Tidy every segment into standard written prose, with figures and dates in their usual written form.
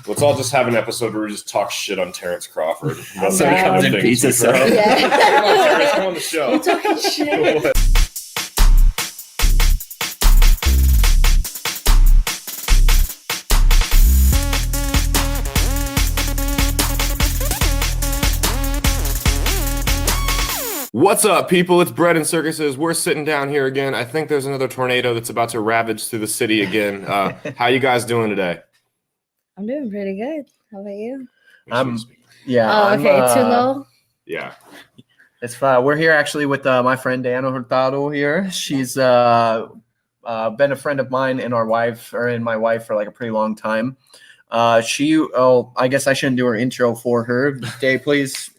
Let's all just have an episode where we just talk shit on Terrence Crawford. So he comes in pizza stuff. Yeah. Come on, Terrence, come on the show. We're talking shit. What's up, people? It's Bread and Circuses. We're sitting down here again. I think there's another tornado that's about to ravage through the city again. How you guys doing today? I'm doing pretty good. How about you? Yeah. Okay, too low? Yeah. It's fine. We're here actually with my friend Dayana Hurtado here. She's been a friend of mine and my wife for like a pretty long time. I guess I shouldn't do her intro for her. Day, please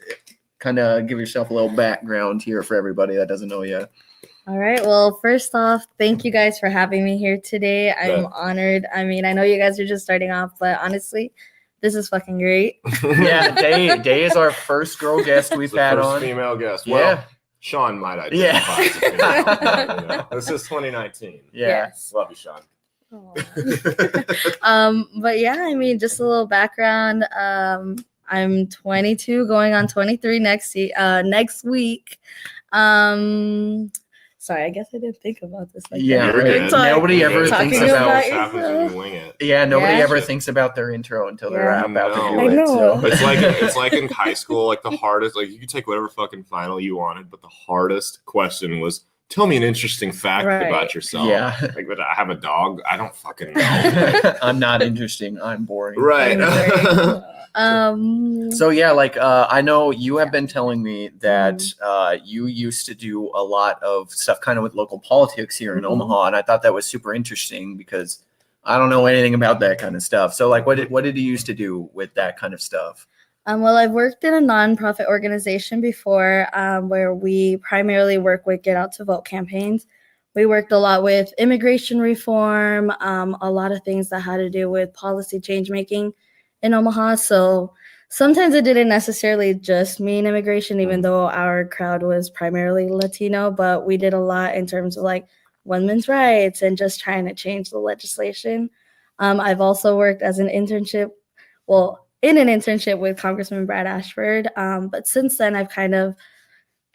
kind of give yourself a little background here for everybody that doesn't know you. All right. Well, first off, thank you guys for having me here today. I'm honored. I mean, I know you guys are just starting off, but honestly, this is fucking great. Yeah, Day is our first girl guest we've had on. Female guest. Yeah. Well, Sean might identify. Yeah. This is 2019. Yeah. Yes. Love you, Sean. But yeah, I mean, just a little background. I'm 22, going on 23 next week. Sorry, I guess I didn't think about this. Nobody ever thinks about it. Yeah, nobody ever thinks about their intro until they're about to do it. So. It's like in high school, like the hardest, like you could take whatever fucking final you wanted, but the hardest question was, tell me an interesting fact about yourself. Yeah. Like, but I have a dog. I don't fucking know. I'm not interesting. I'm boring. Right. So yeah, like I know you have been telling me that you used to do a lot of stuff kind of with local politics here in Omaha, and I thought that was super interesting because I don't know anything about that kind of stuff. So like, what did you used to do with that kind of stuff? Well, I've worked in a nonprofit organization before where we primarily work with get out to vote campaigns. We worked a lot with immigration reform, a lot of things that had to do with policy change making in Omaha. So sometimes it didn't necessarily just mean immigration, even though our crowd was primarily Latino, but we did a lot in terms of like women's rights and just trying to change the legislation. I've also worked as in an internship with Congressman Brad Ashford. But since then, I've kind of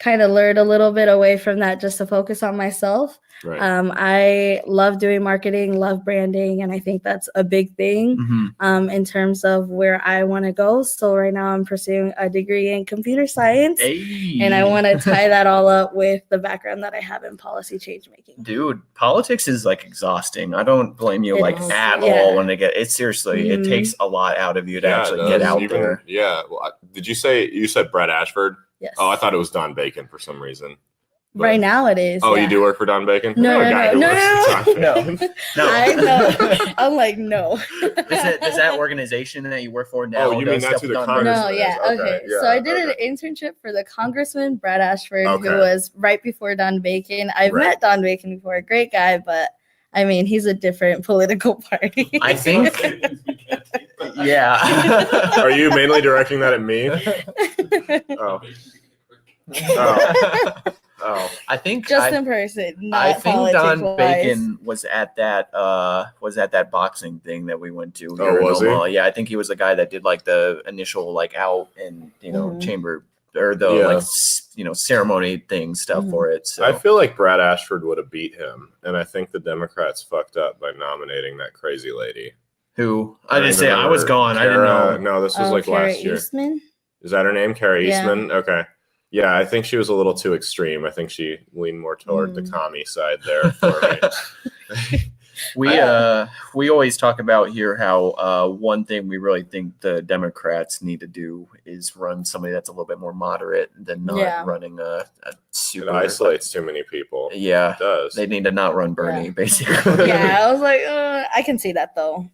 learned a little bit away from that just to focus on myself. Right. I love doing marketing, love branding, and I think that's a big thing in terms of where I want to go. So right now I'm pursuing a degree in computer science, and I want to tie that all up with the background that I have in policy change making. Dude, politics is like exhausting. I don't blame you at all when they get it. Seriously, it takes a lot out of you to actually get out there. Yeah. Well, did you said Brad Ashford? Yes. Oh, I thought it was Don Bacon for some reason. But right now it is. Oh, you do work for Don Bacon? No. I know. I'm like, no. Is that organization that you work for now? Oh, you mean that's who the congressman No, yeah. Okay. So I did an internship for the Congressman Brad Ashford, who was right before Don Bacon. I've met Don Bacon before, a great guy, but I mean, he's a different political party. I think. Yeah. Are you mainly directing that at me? Oh. I think just in person. I think Don Bacon was at that boxing thing that we went to here in Omaha. Yeah, I think he was the guy that did like the initial like out and chamber or the ceremony thing stuff for it. So I feel like Brad Ashford would have beat him, and I think the Democrats fucked up by nominating that crazy lady. Who? I didn't say I was gone. I didn't know. No, this was like last year. Eastman? Is that her name? Kara Eastman? Okay. Yeah, I think she was a little too extreme. I think she leaned more toward the commie side there for me. We always talk about here how one thing we really think the Democrats need to do is run somebody that's a little bit more moderate than not running a super. It isolates too many people. Yeah, it does. They need to not run Bernie, basically. Yeah, I was like, I can see that though.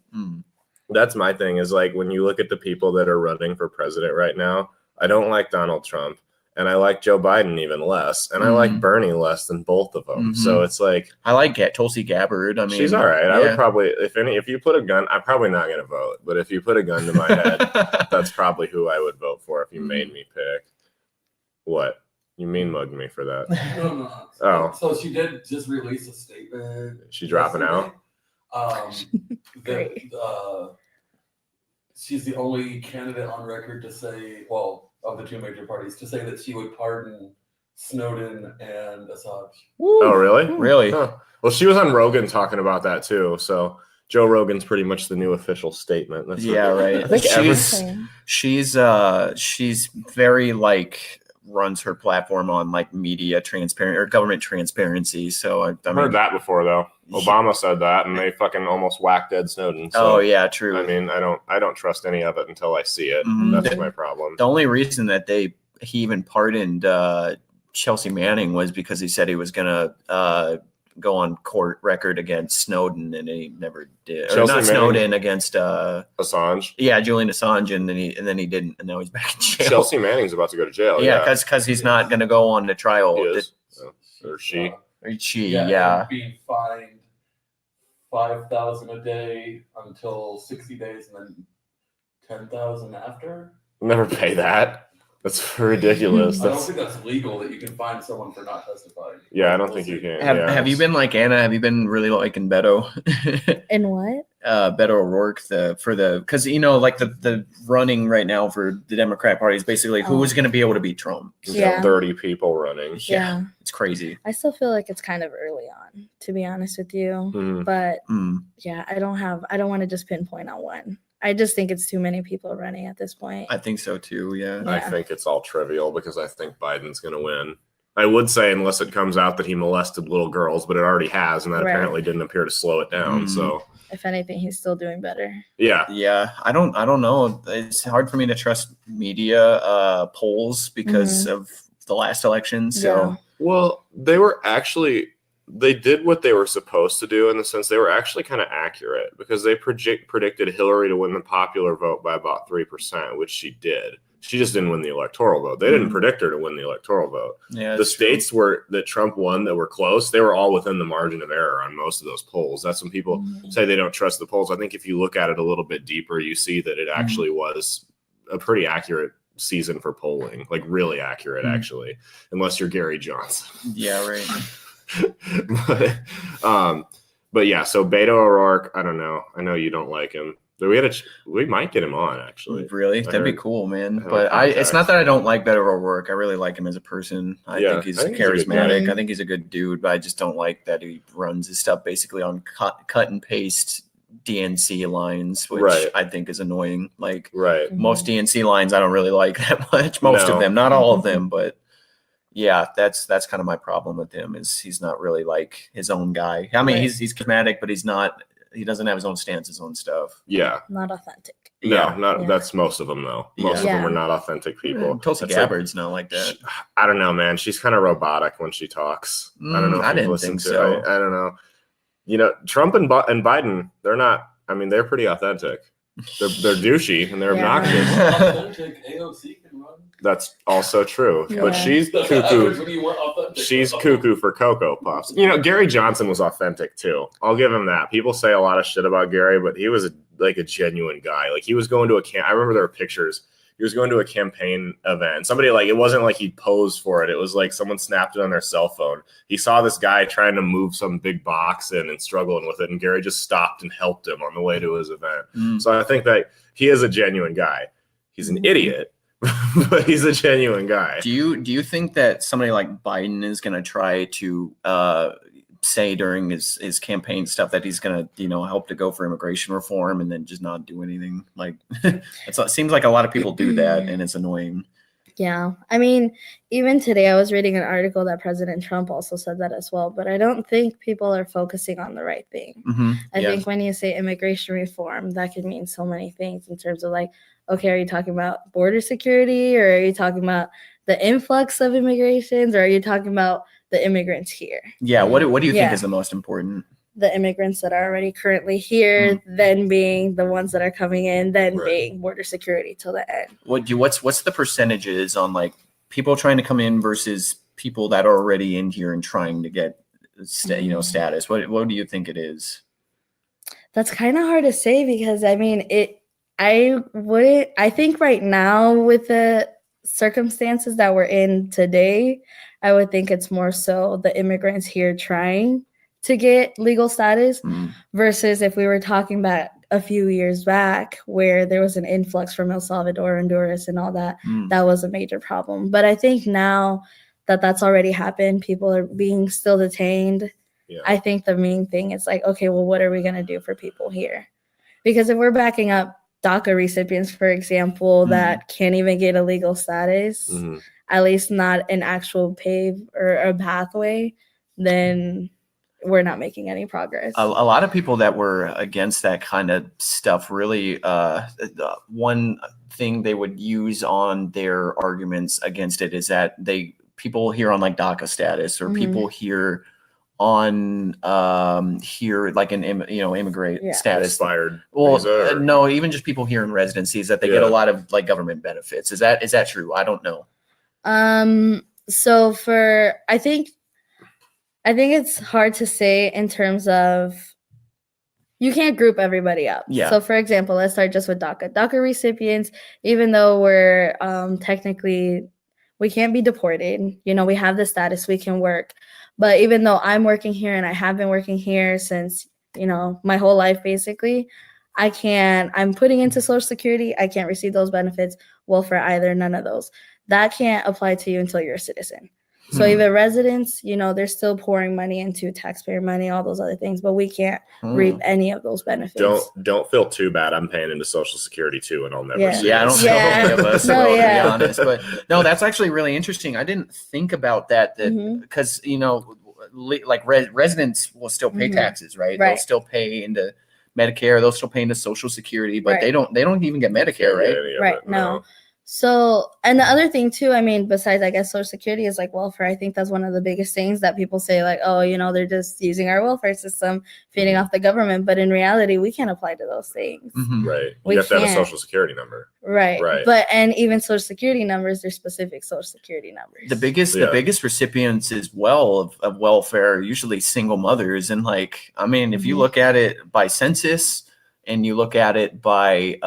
That's my thing is like when you look at the people that are running for president right now, I don't like Donald Trump. And I like Joe Biden even less. And I like Bernie less than both of them. So it's like... I like Tulsi Gabbard. I mean... She's all right. I would probably... If you put a gun... I'm probably not going to vote. But if you put a gun to my head, that's probably who I would vote for if you made me pick. What? You mean mugged me for that? No. Oh. So she did just release a statement. She dropping out? she's the only candidate on record to say, well, of the two major parties, to say that she would pardon Snowden and Assange. Oh, really? Really? Huh. Well, she was on Rogan talking about that too. So Joe Rogan's pretty much the new official statement. That's right. I think she's very like runs her platform on like media transparent or government transparency. So I I've mean, heard that before though. Obama said that, and they fucking almost whacked Ed Snowden. So, oh yeah, true. I mean, I don't trust any of it until I see it. Mhm. That's my problem. The only reason that he even pardoned Chelsea Manning was because he said he was gonna go on court record against Snowden, and he never did. Or not Snowden, against Assange. Yeah, Julian Assange, and then he didn't, and now he's back in jail. Chelsea Manning's about to go to jail. Yeah, because he's not going to go on the trial. He is. Or she. Yeah. And being fined $5,000 a day until 60 days, and then $10,000 after. Never pay that. That's ridiculous. I don't think that's legal that you can fine someone for not testifying. Yeah, I don't think you can. Have you been like Anna? Have you been really liking Beto? In what? Beto O'Rourke because like the running right now for the Democrat Party is basically who is going to be able to beat Trump. Yeah. 30 people running. Yeah, it's crazy. I still feel like it's kind of early on, to be honest with you. Mm. But yeah, I don't want to just pinpoint on one. I just think it's too many people running at this point. I think so too. Yeah. I think it's all trivial because I think Biden's going to win. I would say unless it comes out that he molested little girls, but it already has, and that apparently didn't appear to slow it down. So if anything, he's still doing better. Yeah. I don't know. It's hard for me to trust media polls because of the last election. So well, they did what they were supposed to do in the sense they were actually kind of accurate because they predicted Hillary to win the popular vote by about 3%, which she did. She just didn't win the electoral vote. They didn't predict her to win the electoral vote. Yeah, the states that Trump won that were close, they were all within the margin of error on most of those polls. That's when people say they don't trust the polls. I think if you look at it a little bit deeper, you see that it actually was a pretty accurate season for polling, like really accurate, actually, unless you're Gary Johnson. Yeah, right. But yeah, so Beto O'Rourke, I don't know. I know you don't like him. We might get him on actually. Really? That'd be cool, man. But it's not that I don't like Beto O'Rourke. I really like him as a person. I think he's charismatic. I think he's a good dude, but I just don't like that he runs his stuff basically on cut and paste DNC lines, which I think is annoying. Like most DNC lines I don't really like that much. Most of them, not all of them, but yeah, that's kind of my problem with him is he's not really like his own guy. I mean, he's charismatic, but he doesn't have his own stance, his own stuff. Yeah. Not authentic. That's most of them though. Most of them are not authentic people. Tulsi Gabbard's not like that. I don't know, man. She's kind of robotic when she talks. I don't know. I didn't think so. I don't know. You know, Trump and Biden, they're not, I mean, they're pretty authentic. They're douchey and they're obnoxious. Authentic AOC can run. That's also true. But she's cuckoo. She's cuckoo for Cocoa Puffs. You know, Gary Johnson was authentic too. I'll give him that. People say a lot of shit about Gary, but he was a genuine guy. Like he was going to I remember there were pictures. He was going to a campaign event. Somebody it wasn't like he posed for it. It was like someone snapped it on their cell phone. He saw this guy trying to move some big box in and struggling with it. And Gary just stopped and helped him on the way to his event. So I think that he is a genuine guy. He's an idiot, but he's a genuine guy. Do you think that somebody like Biden is going to try to say during his campaign stuff that he's going to, help to go for immigration reform and then just not do anything? Like it seems like a lot of people do that and it's annoying. Yeah. I mean, even today I was reading an article that President Trump also said that as well, but I don't think people are focusing on the right thing. I think when you say immigration reform, that could mean so many things in terms of like, okay, are you talking about border security or are you talking about the influx of immigrations or are you talking about the immigrants here? Yeah. What do you think is the most important? The immigrants that are already currently here, then being the ones that are coming in, then being border security till the end. What's the percentages on like people trying to come in versus people that are already in here and trying to get status? What do you think it is? That's kind of hard to say because I mean I think right now with the circumstances that we're in today, I would think it's more so the immigrants here trying to get legal status versus if we were talking a few years back where there was an influx from El Salvador, Honduras, and all that. That was a major problem. But I think now that that's already happened, people are being still detained. Yeah. I think the main thing is like, okay, well, what are we going to do for people here? Because if we're backing up DACA recipients, for example, that can't even get a legal status, at least not an actual pave or a pathway, then we're not making any progress. A lot of people that were against that kind of stuff really, one thing they would use on their arguments against it is that people here on like DACA status or people here on here like an immigrant status expired no, even just people here in residencies that they get a lot of like government benefits. Is that true? I don't know. So I think it's hard to say in terms of you can't group everybody up. Yeah. So for example, let's start just with DACA. DACA recipients, even though we're technically we can't be deported, we have the status, we can work. But even though I'm working here and I have been working here since, my whole life, basically, I'm putting into Social Security. I can't receive those benefits. Welfare either, none of those. That can't apply to you until you're a citizen. So even residents, they're still pouring money into taxpayer money, all those other things, but we can't reap any of those benefits. Don't feel too bad. I'm paying into Social Security too, and I'll never see it. I don't feel any of us, to be honest. But no, that's actually really interesting. I didn't think about that because like residents will still pay taxes, right? They'll still pay into Medicare, they'll still pay into Social Security, but they don't even get Medicare, right? Right. No. So, and the other thing too, besides, I guess, Social Security is like welfare. I think that's one of the biggest things that people say, like, oh, they're just using our welfare system, feeding off the government. But in reality, we can't apply to those things. Right. You have to have a Social Security number. Right. And even Social Security numbers, they're specific Social Security numbers. The biggest recipients as well of welfare are usually single mothers. And like, if you look at it by census, and you look at it by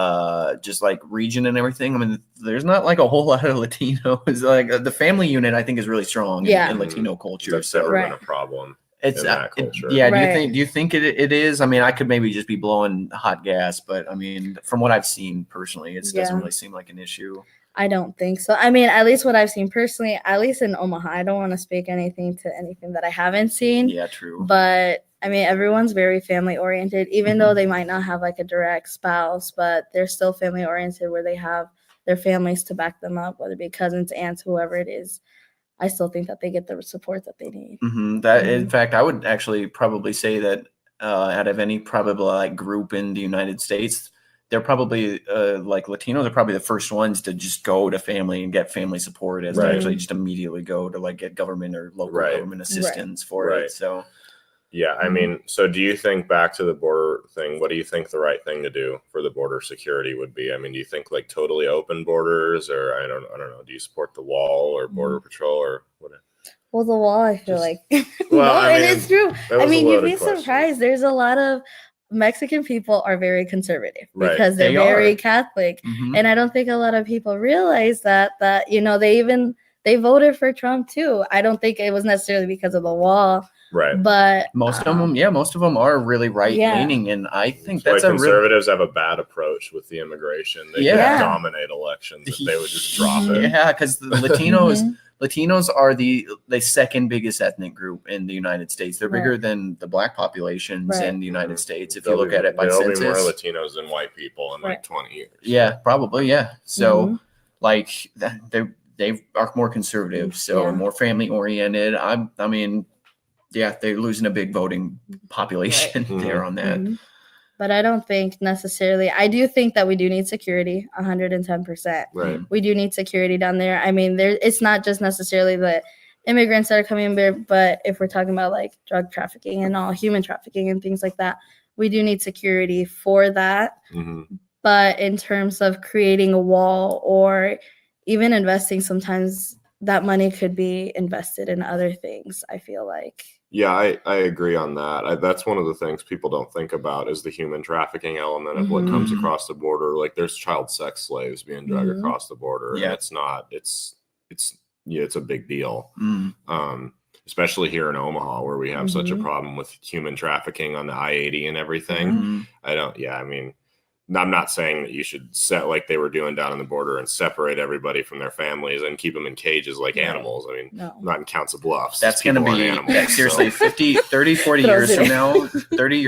just like region and everything, there's not like a whole lot of Latinos. Like the family unit, I think, is really strong in Latino culture. That's never been a problem in that culture. Do you think it is? I could maybe just be blowing hot gas, but from what I've seen personally, it doesn't really seem like an issue. I don't think so. At least what I've seen personally, at least in Omaha, I don't want to speak anything that I haven't seen. Yeah, true. But everyone's very family oriented, even though they might not have like a direct spouse, but they're still family oriented where they have their families to back them up, whether it be cousins, aunts, whoever it is. I still think that they get the support that they need. In fact, I would actually probably say that out of any probably like group in the United States, they're probably like Latinos are probably the first ones to just go to family and get family support as to actually just immediately go to like get government or local government assistance for it. So. Yeah, so do you think, back to the border thing, what do you think the right thing to do for the border security would be? Do you think like totally open borders, or I don't know, do you support the wall or border patrol or whatever? Well, the wall, I feel like. Well, and it's true. You'd be surprised. There's a lot of Mexican people are very conservative because they're very Catholic. And I don't think a lot of people realize that they voted for Trump too. I don't think it was necessarily because of the wall. Right. But most of them are really right leaning. And I think that's conservatives have a bad approach with the immigration. They can dominate elections if they would just drop it. Yeah, because the Latinos are the second biggest ethnic group in the United States. They're bigger than the Black populations in the United States. If you look at it by census, there'll be more Latinos than white people in like 20 years. Yeah, probably. Yeah. So like they are more conservative, so more family oriented. They're losing a big voting population there on that. But I don't think necessarily. I do think that we do need security, 110%. Right. We do need security down there. It's not just necessarily the immigrants that are coming there, but if we're talking about like drug trafficking and all, human trafficking and things like that, we do need security for that. But in terms of creating a wall or even investing, sometimes that money could be invested in other things, I feel like. Yeah, I agree on that. That's one of the things people don't think about is the human trafficking element of what comes across the border. Like there's child sex slaves being dragged across the border. Yeah. And it's a big deal. especially here in Omaha, where we have such a problem with human trafficking on the I-80 and everything. I mean, I'm not saying that you should set like they were doing down on the border and separate everybody from their families and keep them in cages like animals. I mean, not in Council Bluffs. That's going to be animals, seriously 30, 40 years from now, 30,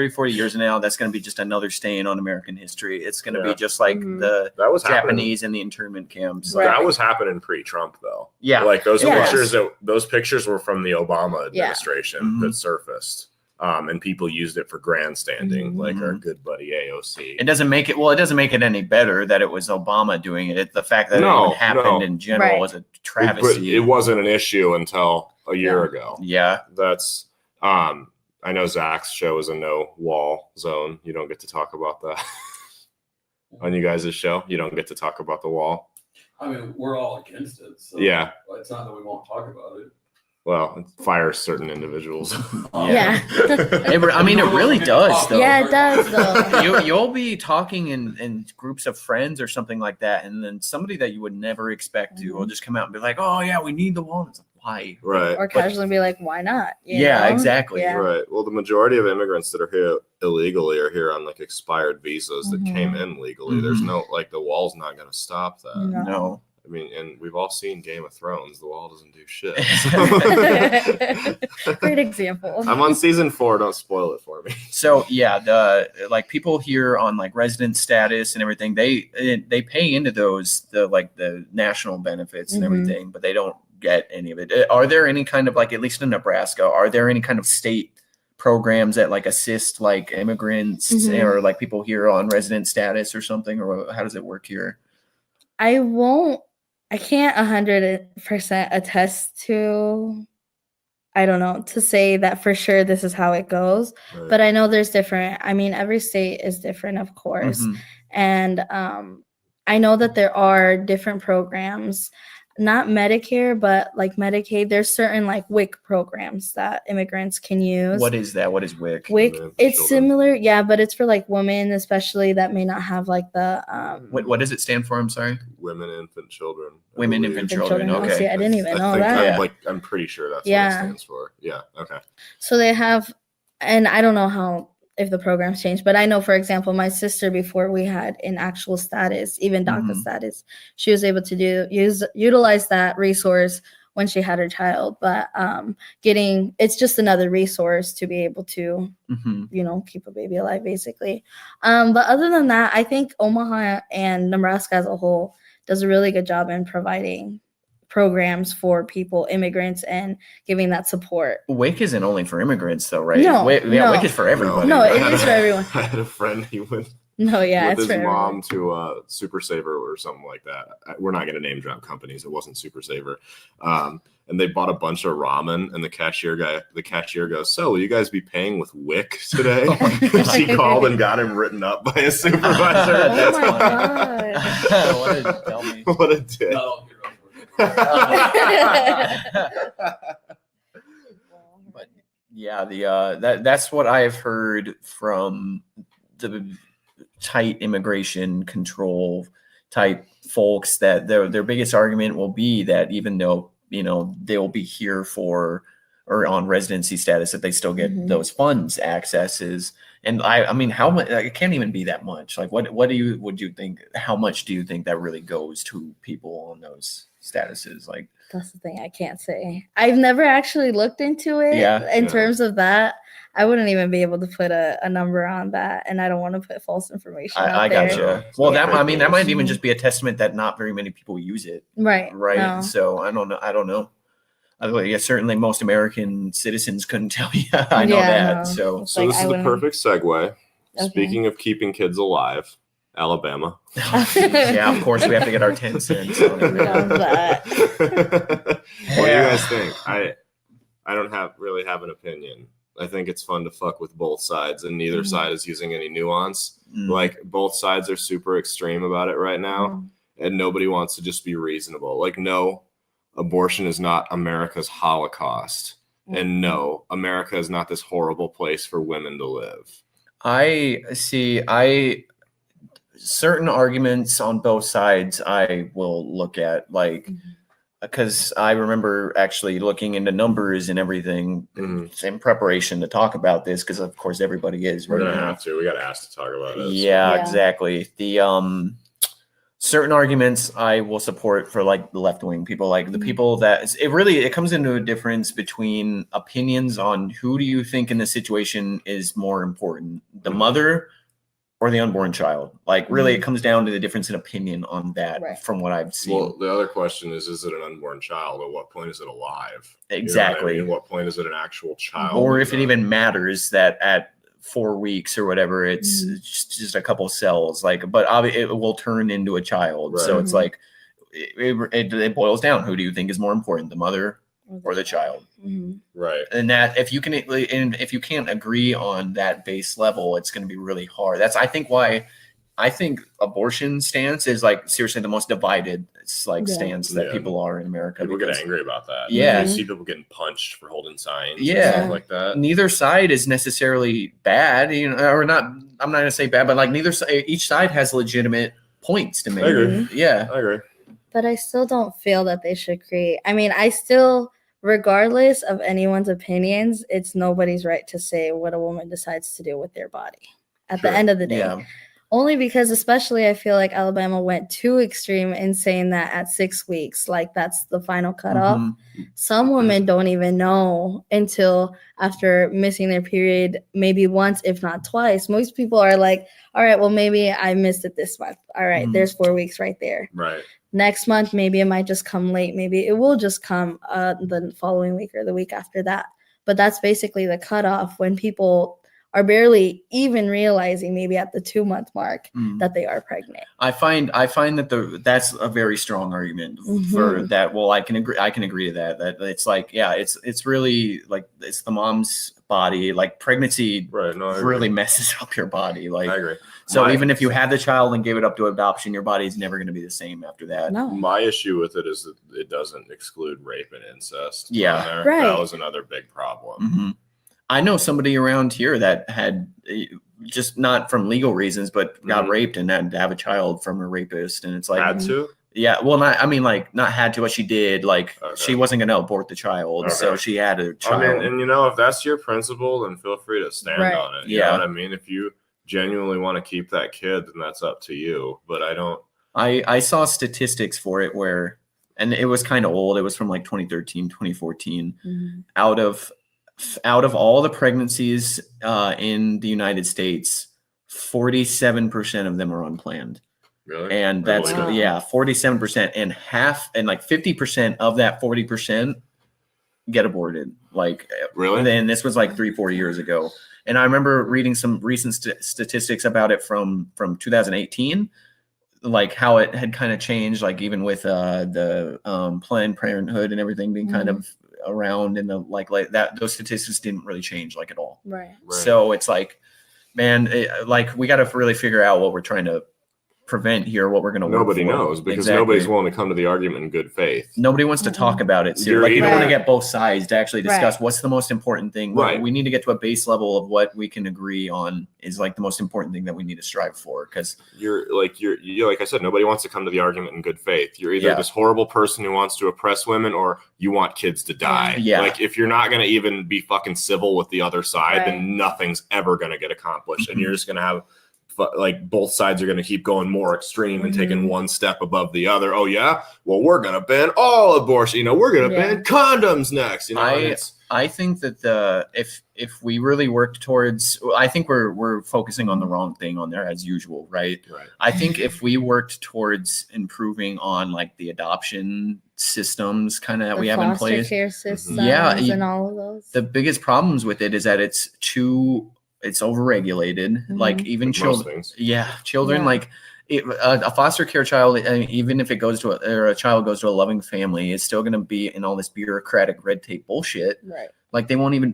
40 years from now, that's going to be just another stain on American history. It's going to be just like the Japanese in the internment camps. Right. That was happening pre-Trump though. Yeah. Like those pictures were from the Obama administration that surfaced. And people used it for grandstanding, like our good buddy AOC. It doesn't make it any better that it was Obama doing it. The fact that it even happened in general was a travesty. It wasn't an issue until a year ago. Yeah. That's I know Zach's show is a no wall zone. You don't get to talk about that on you guys' show. You don't get to talk about the wall. I mean, we're all against it. So it's not that we won't talk about it. Well, it fires certain individuals. Yeah. I mean, it really does, though. Yeah, it does, though. You'll be talking in groups of friends or something like that, and then somebody that you would never expect to will just come out and be like, "Oh, yeah, we need the wall." It's like, why? Right. Or casually be like, "Why not?" You know? Exactly. Yeah. Right. Well, the majority of immigrants that are here illegally are here on like expired visas that came in legally. There's no the wall's not going to stop that. No. I mean, and we've all seen Game of Thrones. The wall doesn't do shit. Great example. I'm on season 4. Don't spoil it for me. So the people here on like resident status and everything, they pay into the national benefits and everything, but they don't get any of it. Are there any kind of at least in Nebraska, are there any kind of state programs that assist immigrants or people here on resident status or something, or how does it work here? I can't 100% attest to, to say that for sure this is how it goes. Right. But I know there's every state is different, of course. And I know that there are different programs, not Medicare, but Medicaid. There's certain WIC programs that immigrants can use. What is that? What is WIC? WIC, it's similar, but it's for women, especially that may not have the. What does it stand for? I'm sorry. Women, infant, children. Women, infant, children. Okay. See, I didn't even know that. I'm pretty sure that's what it stands for. Yeah. Okay. So they have, and I don't know if the programs change, but I know, for example, my sister, before we had an actual status, even DACA status, she was able to utilize that resource when she had her child. But it's just another resource to be able to, keep a baby alive, basically. But other than that, I think Omaha and Nebraska as a whole does a really good job in providing programs for people, immigrants, and giving that support. WIC isn't only for immigrants, though, right? No, WIC is for everybody. No, it is for everyone. I had a friend, he went with his mom to Super Saver or something like that. We're not going to name drop companies. It wasn't Super Saver. And they bought a bunch of ramen, and the cashier goes, "So will you guys be paying with WIC today?" She called and got him written up by a supervisor. Oh my god! What did you tell me? What a dick. No. But that's what I've heard from the tight immigration control type folks, that their biggest argument will be that even though they will be here for or on residency status, that they still get those funds accesses. And I mean, how much? It can't even be that much. What would you think? How much do you think that really goes to people on those statuses? That's the thing, I can't say. I've never actually looked into it. In terms of that, I wouldn't even be able to put a number on that, and I don't want to put false information. I gotcha. Well, that might even just be a testament that not very many people use it. Right. No. So I don't know. Certainly most American citizens couldn't tell you. I know that. No. So this is the perfect segue. Okay. Speaking of keeping kids alive, Alabama. Yeah, of course we have to get our 10 cents on it. What do you guys think? I don't really have an opinion. I think it's fun to fuck with both sides, and neither side is using any nuance. Both sides are super extreme about it right now, and nobody wants to just be reasonable. No, abortion is not America's Holocaust, and no, America is not this horrible place for women to live. Certain arguments on both sides I will look at. because I remember actually looking into numbers and everything in preparation to talk about this, because of course everybody is. We're gonna have to. We got asked to talk about it. Yeah, Yeah. exactly. The certain arguments I will support for like the left wing people, like the people that it comes into a difference between opinions on who do you think in this situation is more important, the mother or the unborn child. Like really it comes down to the difference in opinion on that from what I've seen. Well, the other question is it an unborn child? At what point is it alive? Exactly. You know what I mean? At what point is it an actual child? Or if it even matters that at 4 weeks or whatever, it's just a couple cells, like, but obviously it will turn into a child. Right. So it's like, it boils down. Who do you think is more important, the mother or the child? Right. And that if you can't agree on that base level, it's going to be really hard. That's, I think, why I think abortion stance is like seriously the most divided stance that people are in America. People get angry about that. Yeah. You see people getting punched for holding signs. Yeah. And stuff like that. Neither side is necessarily bad, or not. I'm not going to say bad, but like each side has legitimate points to make. I agree. Yeah. I agree. But I still don't feel that they should create. I mean, I still, regardless of anyone's opinions, it's nobody's right to say what a woman decides to do with their body at the end of the day. Yeah. Only because, especially, I feel like Alabama went too extreme in saying that at 6 weeks, like that's the final cutoff. Some women don't even know until after missing their period, maybe once, if not twice. Most people are like, all right, well, maybe I missed it this month. All right, there's 4 weeks right there. Right. Next month, maybe it might just come late. Maybe it will just come the following week or the week after that. But that's basically the cutoff when people are barely even realizing maybe at the 2 month mark that they are pregnant. I find that that's a very strong argument for that. Well, I can agree to that. That it's like, yeah, it's really like it's the mom's body. Like pregnancy really messes up your body. Like I agree. So even if you had the child and gave it up to adoption, your body is never going to be the same after that. No. My issue with it is that it doesn't exclude rape and incest. Yeah. Right. That was another big problem. I know somebody around here that had, just not from legal reasons, but got raped and had to have a child from a rapist. And it's like, had to? Yeah. Well, not had to, but she did. Like she wasn't going to abort the child. So she had a child. I mean, and if that's your principle, then feel free to stand on it. You know what I mean? If you genuinely want to keep that kid, then that's up to you. But I don't. I saw statistics for it where, and it was kind of old. It was from like 2013, 2014. Out of all the pregnancies in the United States, 47% of them are unplanned. Really? And that's 47%, and half, and like 50% of that 40% get aborted. Like really? And this was like 3-4 years ago. And I remember reading some recent statistics about it from 2018, like how it had kind of changed, like even with the Planned Parenthood and everything being kind of around in the like that, those statistics didn't really change like at all. Right. So it's like, man, like we got to really figure out what we're trying to prevent here, what we're going to work Nobody for. knows because nobody's willing to come to the argument in good faith. Nobody wants to talk about it. So like you don't want to get both sides to actually discuss what's the most important thing. Right. We need to get to a base level of what we can agree on is like the most important thing that we need to strive for. Because you're like I said, nobody wants to come to the argument in good faith. You're either this horrible person who wants to oppress women, or you want kids to die. Yeah. Like if you're not going to even be fucking civil with the other side, then nothing's ever going to get accomplished, and you're just going to have. Like both sides are going to keep going more extreme and taking one step above the other. Oh yeah, well we're going to ban all abortion. We're going to ban condoms next. I think that if we really work towards, I think we're focusing on the wrong thing on there as usual, right? I think if we worked towards improving on like the adoption systems kind of that we have in place, foster care systems, and all of those. The biggest problems with it is that it's overregulated. Like even children, children like a foster care child, even if it goes to a child goes to a loving family, is still going to be in all this bureaucratic red tape bullshit. Right. Like they won't even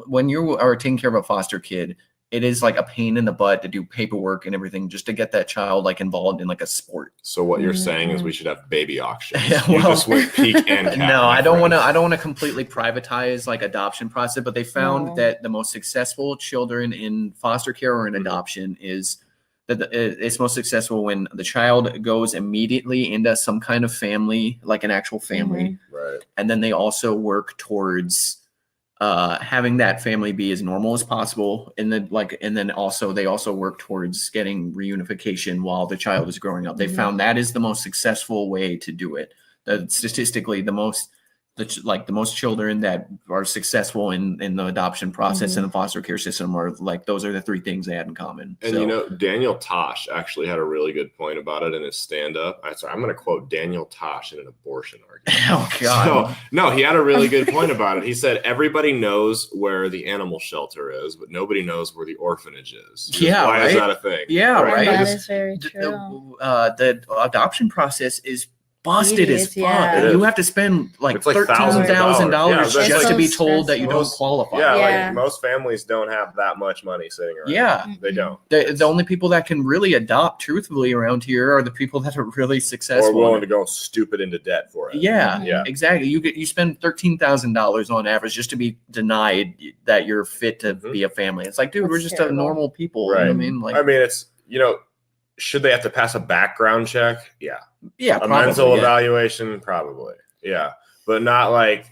when you are taking care of a foster kid, it is like a pain in the butt to do paperwork and everything just to get that child like involved in like a sport. So what you're saying is we should have baby auctions. You just went peak and cap. No, I don't want to completely privatize like adoption process, but they found that the most successful children in foster care or in adoption is it's most successful when the child goes immediately into some kind of family, like an actual family, Right. and then they also work towards having that family be as normal as possible, and then also they also work towards getting reunification while the child is growing up. They found that is the most successful way to do it. Statistically, the most children that are successful in the adoption process and the foster care system are like, those are the three things they had in common. And you know, Daniel Tosh actually had a really good point about it in his stand-up. I'm going to quote Daniel Tosh in an abortion argument. Oh God! So, no, he had a really good point about it. He said everybody knows where the animal shelter is, but nobody knows where the orphanage is. Why is that a thing? Yeah, right. That is very true. The adoption process is busted as fuck. Yeah. You have to spend like It's like $13,000 just to be told that you don't qualify. Yeah, Yeah. like most families don't have that much money sitting around. Yeah. They don't. The only people that can really adopt truthfully around here are the people that are really successful. Or willing to go stupid into debt for it. Yeah, exactly. You spend $13,000 on average just to be denied that you're fit to be a family. It's like, dude, we're just terrible. a normal people. Right. You know what I mean? I mean, it's, should they have to pass a background check? Yeah. Yeah, A mental evaluation? Probably. Yeah. But not like,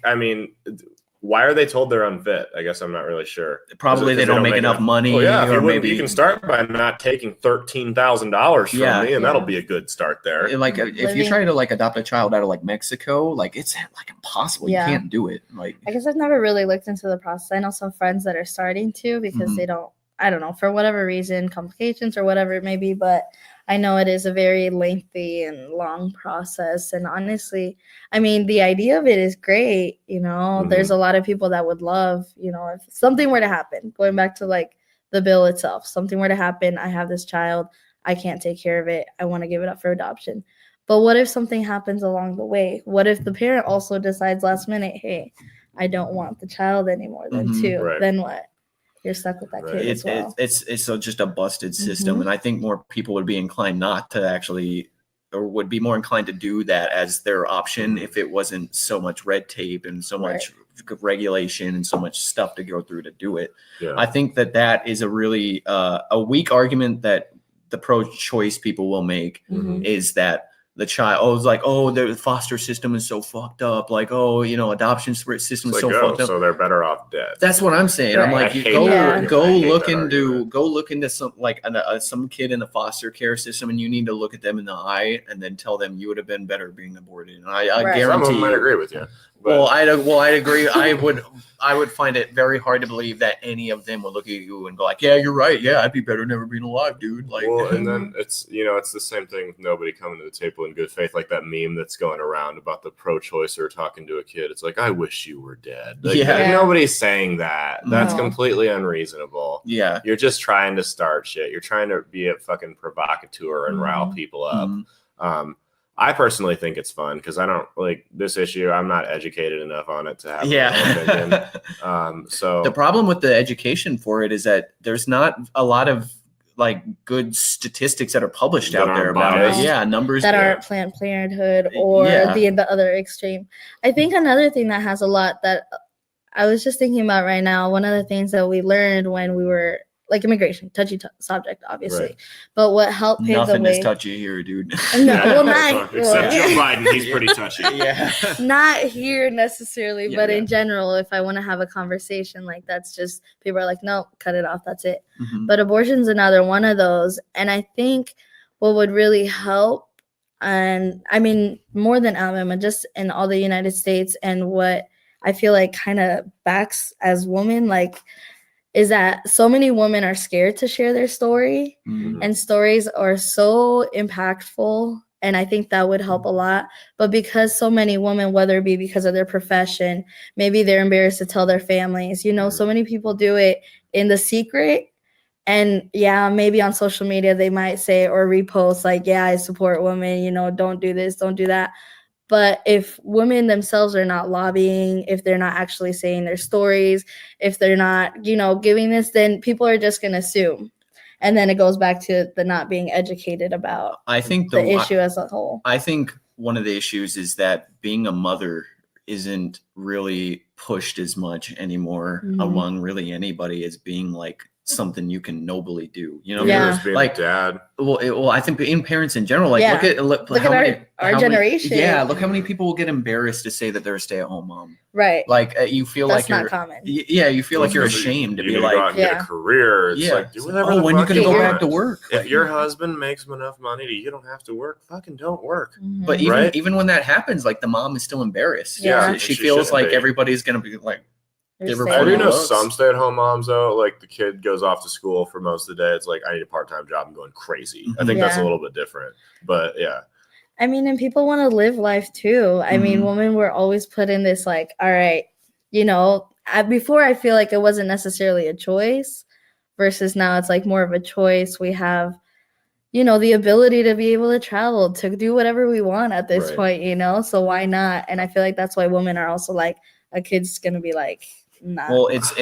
why are they told they're unfit? I guess I'm not really sure. Probably they don't make enough money. Well, yeah, or maybe you can start by not taking $13,000 from me, and that'll be a good start there. Like if you try to like adopt a child out of like Mexico, like it's like impossible. Yeah. You can't do it. Like I guess I've never really looked into the process. I know some friends that are starting to because they don't, I don't know, for whatever reason, complications or whatever it may be, but I know it is a very lengthy and long process. And honestly, the idea of it is great. There's a lot of people that would love, if something were to happen, going back to like the bill itself, something were to happen, I have this child, I can't take care of it, I want to give it up for adoption. But what if something happens along the way? What if the parent also decides last minute, hey, I don't want the child anymore then too? Right. Then what? You're stuck with that kid as well. It's just a busted system, and I think more people would be inclined not to actually, or would be more inclined to do that as their option if it wasn't so much red tape and so much regulation and so much stuff to go through to do it. Yeah. I think that is a really a weak argument that the pro-choice people will make is that the child, the foster system is so fucked up. Like, adoption system is so fucked up. So they're better off dead. That's what I'm saying. Right. I'm like, go look into some like some kid in the foster care system, and you need to look at them in the eye and then tell them you would have been better being aborted. And I guarantee some of them might agree with you. Well, I'd agree. I would find it very hard to believe that any of them would look at you and go like, yeah, you're right. Yeah, I'd be better never being alive, dude. Like, well, and then it's it's the same thing with nobody coming to the table in good faith, like that meme that's going around about the pro-choicer talking to a kid. It's like, I wish you were dead. Like, nobody's saying that. That's completely unreasonable. Yeah, you're just trying to start shit. You're trying to be a fucking provocateur and rile people up. I personally think it's fun because I don't like this issue. I'm not educated enough on it to have an opinion. So the problem with the education for it is that there's not a lot of like good statistics that are published out there about it. Yeah, numbers that aren't Planned Parenthood or the other extreme. I think another thing that has a lot that I was just thinking about right now. One of the things that we learned when we were like immigration, touchy subject, obviously. Right. But what helped pave the way. Nothing is touchy here, dude. Except Joe Biden, he's pretty touchy. Not here necessarily, but in general, if I want to have a conversation, like that's just, people are like, no, cut it off, that's it. But abortion's another one of those. And I think what would really help, and more than Alabama, just in all the United States, and what I feel like kind of backs as women, like, is that so many women are scared to share their story, and stories are so impactful. And I think that would help a lot. But because so many women, whether it be because of their profession, maybe they're embarrassed to tell their families, so many people do it in the secret. And maybe on social media, they might say or repost like, I support women, don't do this, don't do that. But if women themselves are not lobbying, if they're not actually saying their stories, if they're not, giving this, then people are just going to assume. And then it goes back to the not being educated about the issue as a whole. I think one of the issues is that being a mother isn't really pushed as much anymore among really anybody as being like something you can nobly do, you know? Yeah. Being Like, a dad. Well, I think in parents in general, like look at our generation. Look how many people will get embarrassed to say that they're a stay-at-home mom. Right. Like you feel That's like you're not common. Yeah, you feel like you're ashamed to be go out like, and get a career. It's like, do whatever the when fuck you can you go want. back to work. If Like, your husband makes enough money to you don't have to work, fucking don't work. Mhm. but even when that happens, like the mom is still embarrassed. Yeah. She She feels shouldn't like be. everybody's gonna be like, You're give her staying I do funny know home. looks. some stay-at-home moms though. Like the kid goes off to school for most of the day. It's like I need a part-time job. I'm going crazy. I think that's a Yeah. little bit different. But yeah, I mean, and people want to live life too. I mean, Mhm. women were always put in this like, all right, you know, before I feel like it wasn't necessarily a choice versus now it's like more of a choice. We have, you know, the ability to be able to travel, to do whatever we want at this Right. point, you know, so why not? And I feel like that's why women are also like, a kid's going to be like, nah. Well, it's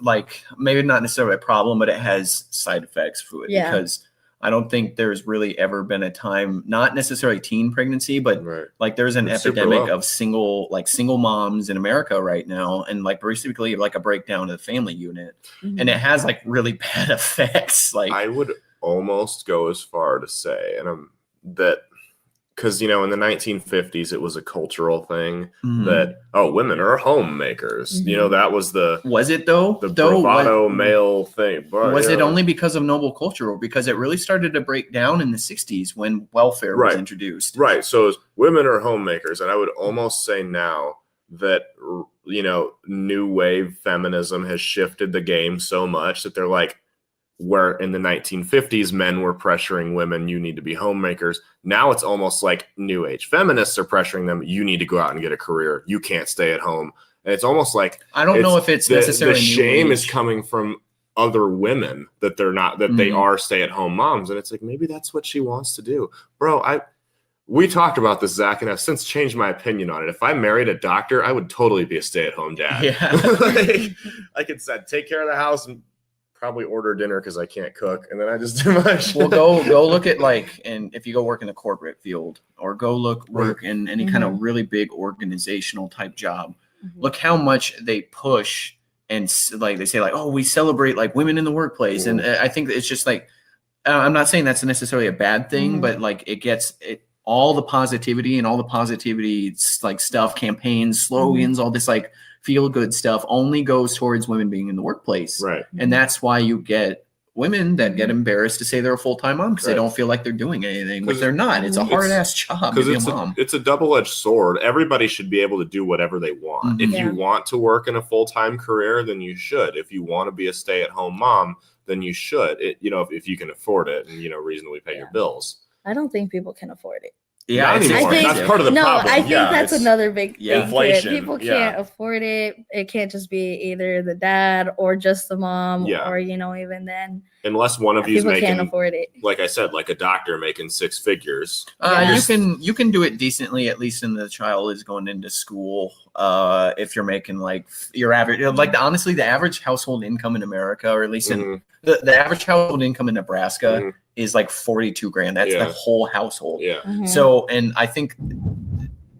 like maybe not necessarily a problem, but it has side effects for it because I don't think there's really ever been a time, not necessarily teen pregnancy, but right. like there's an It's super epidemic low. of single moms in America right now, and like basically like a breakdown of the family unit, Mhm. and it has like really bad effects. Like I would almost go as far to say, that because you know in the 1950s it was a cultural thing that women are homemakers. You know that was was it though? the bravado male thing. But, Was it only because of noble culture, or because it really started to break down in the 60s when welfare was introduced? Right. So women are homemakers, and I would almost say now that you know new wave feminism has shifted the game so much that they're like, where in the 1950s men were pressuring women, you need to be homemakers. Now it's almost like new age feminists are pressuring them, you need to go out and get a career, you can't stay at home. And it's almost like I don't know if it's necessarily the new shame age. is coming from other women that they're not, that they are stay-at-home moms, and it's like maybe that's what she wants to do. Bro, we talked about this, Zach, and I've since changed my opinion on it. If I married a doctor, I would totally be a stay-at-home dad. Yeah. Like, I could take care of the house and probably order dinner because I can't cook, and then I just do much. Well, go look at and if you go work in the corporate field, or go work in any kind of really big organizational type job, look how much they push, and like they say like, oh, we celebrate like women in the workplace, and I think it's just like, I'm not saying that's necessarily a bad thing, but like it gets all the positivity and all the positivity like stuff, campaigns, slogans, all this like feel good stuff only goes towards women being in the workplace. Right. And that's why you get women that get embarrassed to say they're a full-time mom because they don't feel like they're doing anything, which they're not. It's a hard-ass job to be a mom. It's a double-edged sword. Everybody should be able to do whatever they want. If you want to work in a full-time career, then you should. If you want to be a stay-at-home mom, then you should. You know, if you can afford it and, you know, reasonably pay your bills. I don't think people can afford it. Yeah, I think that's part of the problem. I think that's another big thing. Inflation. People can't afford it. It can't just be either the dad or just the mom, or you know, even then. Unless one of you is making, can't afford it. Like I said, like a doctor making six figures. You can do it decently, at least when the child is going into school. If you're making like your average, like honestly, the average household income in America, or at least in the average household income in Nebraska is like 42 grand. That's the whole household. Yeah. So, and I think.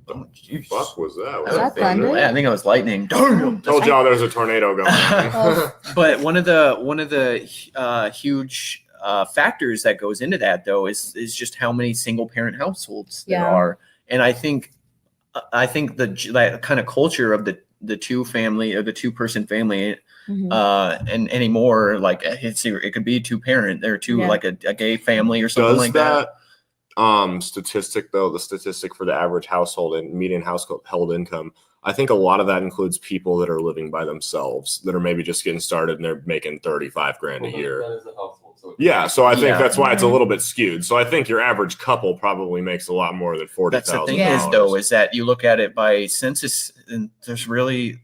What the fuck was that? Was that thunder? I think it was lightning. Told y'all there's a tornado going on. But one of the huge factors that goes into that though is just how many single parent households there are, and I think that kind of culture of the two family or the 2-person family, and anymore like it could be 2-parent, there are two like a gay family or something like that. Statistic though, the statistic for the average household and median household income, I think a lot of that includes people that are living by themselves that are maybe just getting started and they're making 35 grand a year. That is a household. So I think that's why it's a little bit skewed. So I think your average couple probably makes a lot more than $40,000. That's the thing is that you look at it by census, and there's really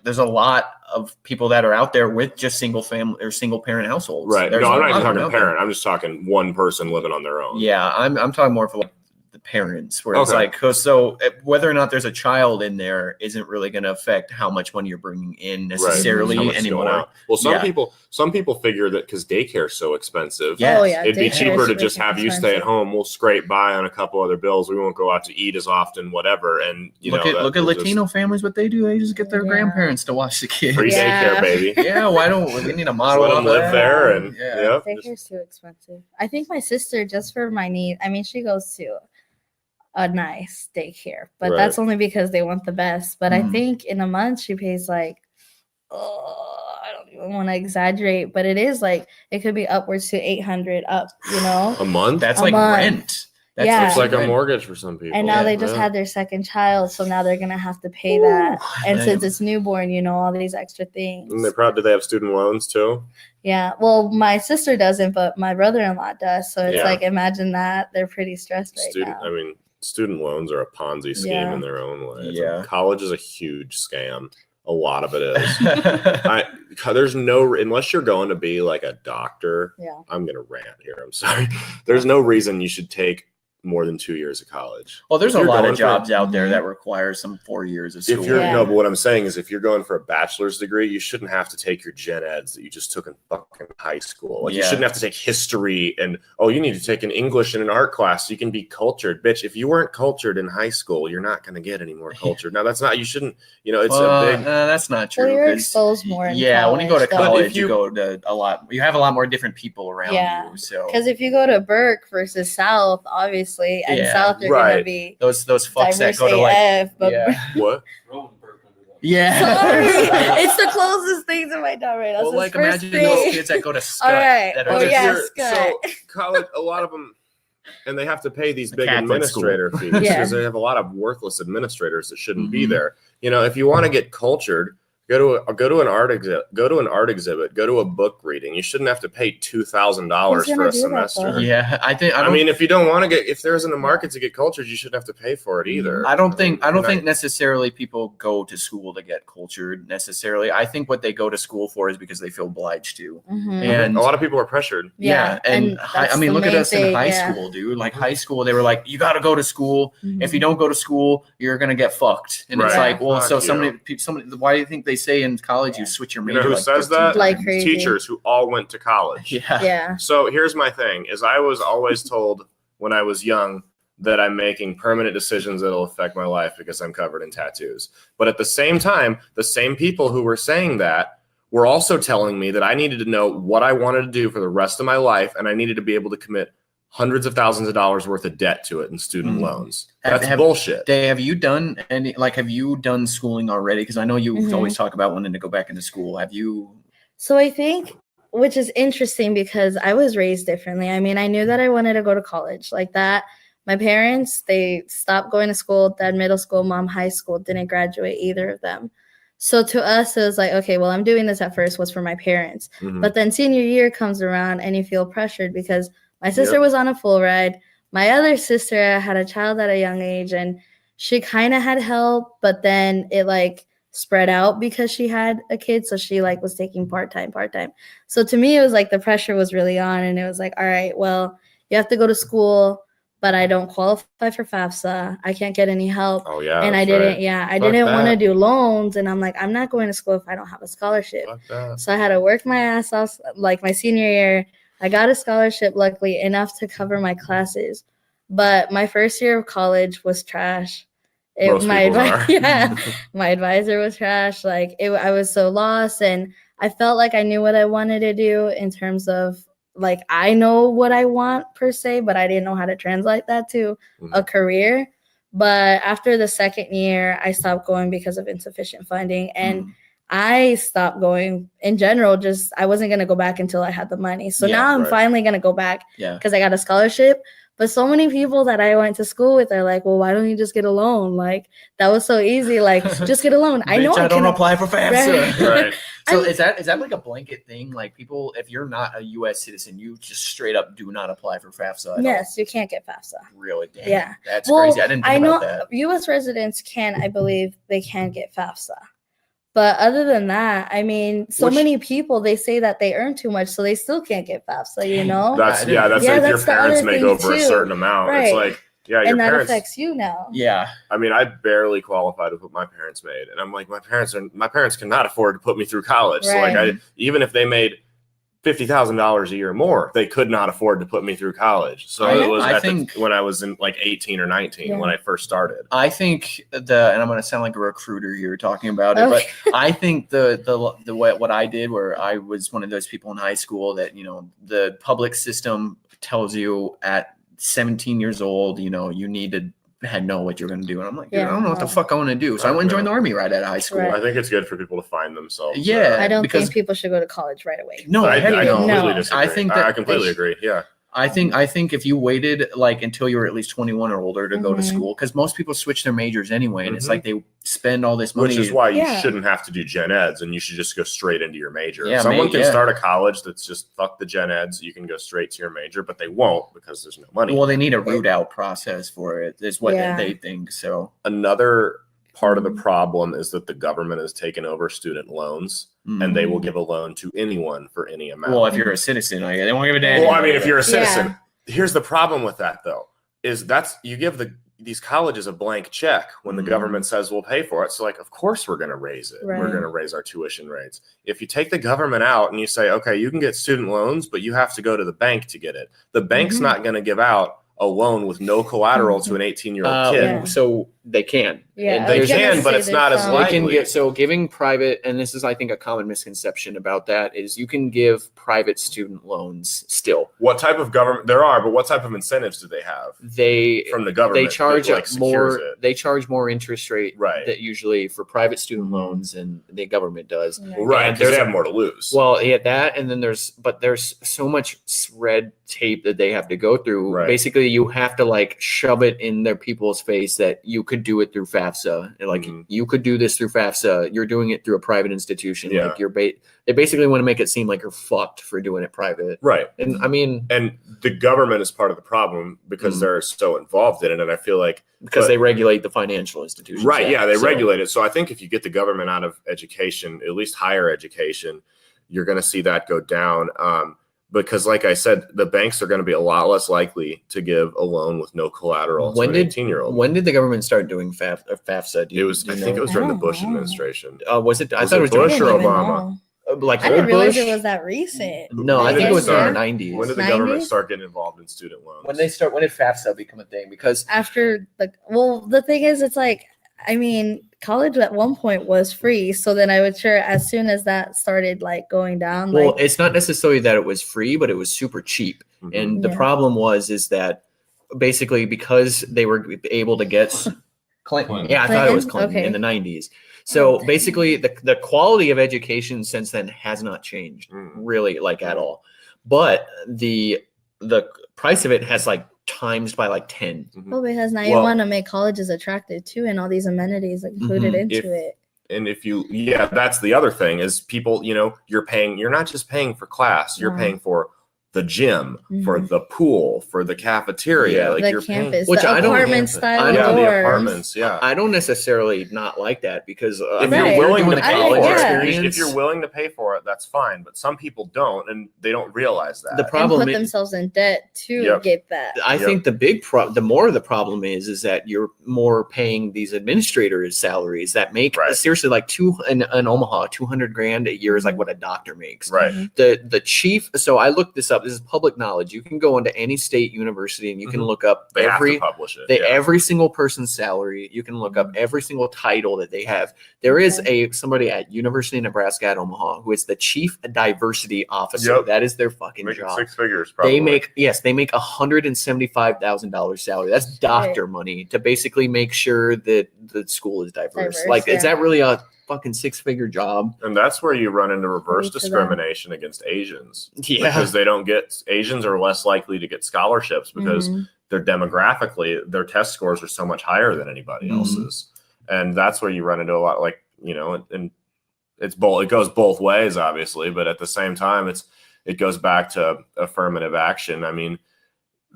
there's a lot of people that are out there with just single family or single parent households. Right. There's no, I'm not even talking parent. I'm just talking one person living on their own. Yeah, I'm talking more for like the parents, where it's like, so whether or not there's a child in there isn't really going to affect how much money you're bringing in necessarily anymore. Well, some people figure that because daycare is so expensive, it'd be cheaper to just have you stay at home. We'll scrape by on a couple other bills. We won't go out to eat as often, whatever. And look at Latino families, what they do. They just get their grandparents to watch the kids. Free daycare, baby. Yeah, why don't we need a model? Let them live there, and daycare's too expensive. I think my sister, just for my need, I mean, she goes to a nice daycare, but that's only because they want the best. But I think in a month she pays like, I don't even want to exaggerate, but it is like, it could be upwards to 800 up, a month. That's like rent. It's like a mortgage for some people. And now they just had their second child, so now they're gonna have to pay that. And since it's newborn, all these extra things. And do they have student loans too? Yeah. Well, my sister doesn't, but my brother-in-law does. So it's like, imagine that. They're pretty stressed now. I mean, student loans are a Ponzi scheme in their own way. College is a huge scam. A lot of it is. There's unless you're going to be like a doctor. Yeah. I'm gonna rant here. I'm sorry. There's no reason you should take more than 2 years of college. Well, there's a lot of jobs out there that require some 4 years of school. But what I'm saying is if you're going for a bachelor's degree, you shouldn't have to take your gen eds that you just took in fucking high school. Like you shouldn't have to take history and you need to take an English and an art class so you can be cultured. Bitch, if you weren't cultured in high school, you're not going to get any more cultured. Now that's not, you shouldn't, it's a big. That's not true. Well, you're exposed more in college, when you go to college, you go to you have a lot more different people around you. So because if you go to Burke versus South, obviously, and South you're gonna be those fucks that go to like what? Yeah. It's the closest thing to my job right now. Well, like imagine those kids that go to Scott. All right. So college, a lot of them, and they have to pay these big administrator fees because they have a lot of worthless administrators that shouldn't be there. If you want to get cultured, go to an art exhibit, go to a book reading. You shouldn't have to pay $2,000 for a semester. I mean, if you don't want to if there isn't a market to get cultured, you shouldn't have to pay for it either. I don't think necessarily people go to school to get cultured necessarily. I think what they go to school for is because they feel obliged to. And a lot of people are pressured. And I mean, look at us in high school, dude. Like high school, they were like, you got to go to school. If you don't go to school, you're gonna get fucked. And it's like, well, so somebody, why do you think they say in college you switch your major? Who says that? Like crazy. Teachers who all went to college. Yeah. So here's my thing: is I was always told when I was young that I'm making permanent decisions that'll affect my life because I'm covered in tattoos. But at the same time, the same people who were saying that were also telling me that I needed to know what I wanted to do for the rest of my life, and I needed to be able to commit hundreds of thousands of dollars worth of debt to it in student loans. That's bullshit. Have you done have you done schooling already? Because I know you always talk about wanting to go back into school. Have you? So I think, which is interesting because I was raised differently. I mean, I knew that I wanted to go to college like that. My parents, they stopped going to school. Dad, middle school, mom, high school, didn't graduate, either of them. So to us, it was like, okay, well, I'm doing this at first was for my parents. But then senior year comes around and you feel pressured because my sister was on a full ride. My other sister had a child at a young age and she kind of had help, but then it like spread out because she had a kid. So she like was taking part-time. So to me, it was like the pressure was really on and it was like, all right, well, you have to go to school, but I don't qualify for FAFSA. I can't get any help. Oh yeah. And I didn't want to do loans. And I'm like, I'm not going to school if I don't have a scholarship. So I had to work my ass off like my senior year. I got a scholarship, luckily, enough to cover my classes. But my first year of college was trash. My advisor was trash. I was so lost. And I felt like I knew what I wanted to do in terms of, like, I know what I want per se, but I didn't know how to translate that to a career. But after the second year, I stopped going because of insufficient funding. And I stopped going in general. Just I wasn't going to go back until I had the money. So now I'm finally going to go back because I got a scholarship. But so many people that I went to school with are like, well, why don't you just get a loan? Like, that was so easy. Like, just get a loan. I know I don't apply for FAFSA. Right. So is that like a blanket thing? Like, people, if you're not a U.S. citizen, you just straight up do not apply for FAFSA. Yes, you can't get FAFSA. Really? Damn. Yeah. That's crazy. I didn't think about that. U.S. residents can, I believe, they can get FAFSA. But other than that, I mean, many people, they say that they earn too much, so they still can't get FAFSA, you know? That's if your parents make over a certain amount. Right. It's like, Yeah, your and that parents, affects you now. Yeah. I mean, I barely qualified with what my parents made, and I'm like, my parents cannot afford to put me through college. So like, even if they made $50,000 a year more, they could not afford to put me through college. So it was when I was in like 18 or 19 when I first started. I think and I'm going to sound like a recruiter here talking about it, but I think the what I did, where I was one of those people in high school that, you know, the public system tells you at 17 years old, you know, you need to know what you're going to do. And I'm like, dude, I don't know what the fuck I want to do. So I went and joined the Army right out of high school. Right. I think it's good for people to find themselves. Yeah. I don't think people should go to college right away. No, I completely disagree. I completely agree. Yeah. I think if you waited like until you were at least 21 or older to go to school, because most people switch their majors anyway, and it's like they spend all this money. Which is why you shouldn't have to do gen eds, and you should just go straight into your major. Yeah, Someone can start a college that's just fuck the gen eds. You can go straight to your major, but they won't because there's no money. Well, they need a root out process for it. Is what they think. So another part of the problem is that the government has taken over student loans, and they will give a loan to anyone for any amount. Well, if you're a citizen, they won't give a damn. Well, I mean, if you're a citizen, here's the problem with that though, is you give these colleges a blank check when the government says we'll pay for it. So like, of course we're going to raise it. Right. We're going to raise our tuition rates. If you take the government out and you say, okay, you can get student loans, but you have to go to the bank to get it. The bank's not going to give out a loan with no collateral to an 18-year-old kid. So they can. Yeah, they can, but it's not as likely. So giving private, and this is, I think, a common misconception about that, is you can give private student loans still. What type of government? There are, but what type of incentives do they have? From the government. They charge more. They charge more interest rate, that usually for private student loans, and the government does. Right, because they have more to lose. Well, that, and then there's so much red tape that they have to go through. Right. Basically, you have to like shove it in their people's face that you could do it through FAFSA. Like you could do this through FAFSA. You're doing it through a private institution. Yeah. Like they basically want to make it seem like you're fucked for doing it private. Right. And I mean, and the government is part of the problem because they're so involved in it. And I feel like because they regulate the financial institutions. Right. Yeah. They regulate it. So I think if you get the government out of education, at least higher education, you're going to see that go down. Because like I said, the banks are going to be a lot less likely to give a loan with no collateral to an 18-year-old. When did the government start doing FAFSA? I think it was during the Bush administration. Was it? I thought it was Bush or Obama. I didn't realize it was that recent. No, I think it was in the 90s. When did the government start getting involved in student loans? When did FAFSA become a thing? Because after the thing is, it's like, I mean, college at one point was free. So then I would as soon as that started like going down. Well, it's not necessarily that it was free, but it was super cheap. And the problem is that basically because they were able to get Clinton. Yeah, I thought it was Clinton in the 90s. So basically the quality of education since then has not changed really like at all. But the price of it has like times by like 10. Well, because now you want to make colleges attractive too, and all these amenities included into it. And that's the other thing is people, you're not just paying for class, you're paying for the gym, for the pool, for the cafeteria, like the campus, which the apartment style the dorms. Apartments, I don't necessarily not like that because if you're willing to pay for it, if you're willing to pay for it, that's fine. But some people don't, and they don't realize that. The problem and put themselves in debt to get that. I think the more of the problem is that you're more paying these administrators salaries that make seriously like in Omaha, $200,000 a year is like what a doctor makes. Right. The chief. So I looked this up. This is public knowledge. You can go into any state university and you can look up every single person's salary. You can look up every single title that they have. There is somebody at University of Nebraska at Omaha who is the chief diversity officer. That is their fucking job. 6 figures. Probably. They make $175,000 salary. That's doctor money to basically make sure that the school is diverse. Is that really a fucking 6-figure job? And that's where you run into reverse discrimination against Asians. Because Asians are less likely to get scholarships because they're demographically, their test scores are so much higher than anybody else's. And that's where you run into a lot and it goes both ways, obviously, but at the same time, it goes back to affirmative action. I mean,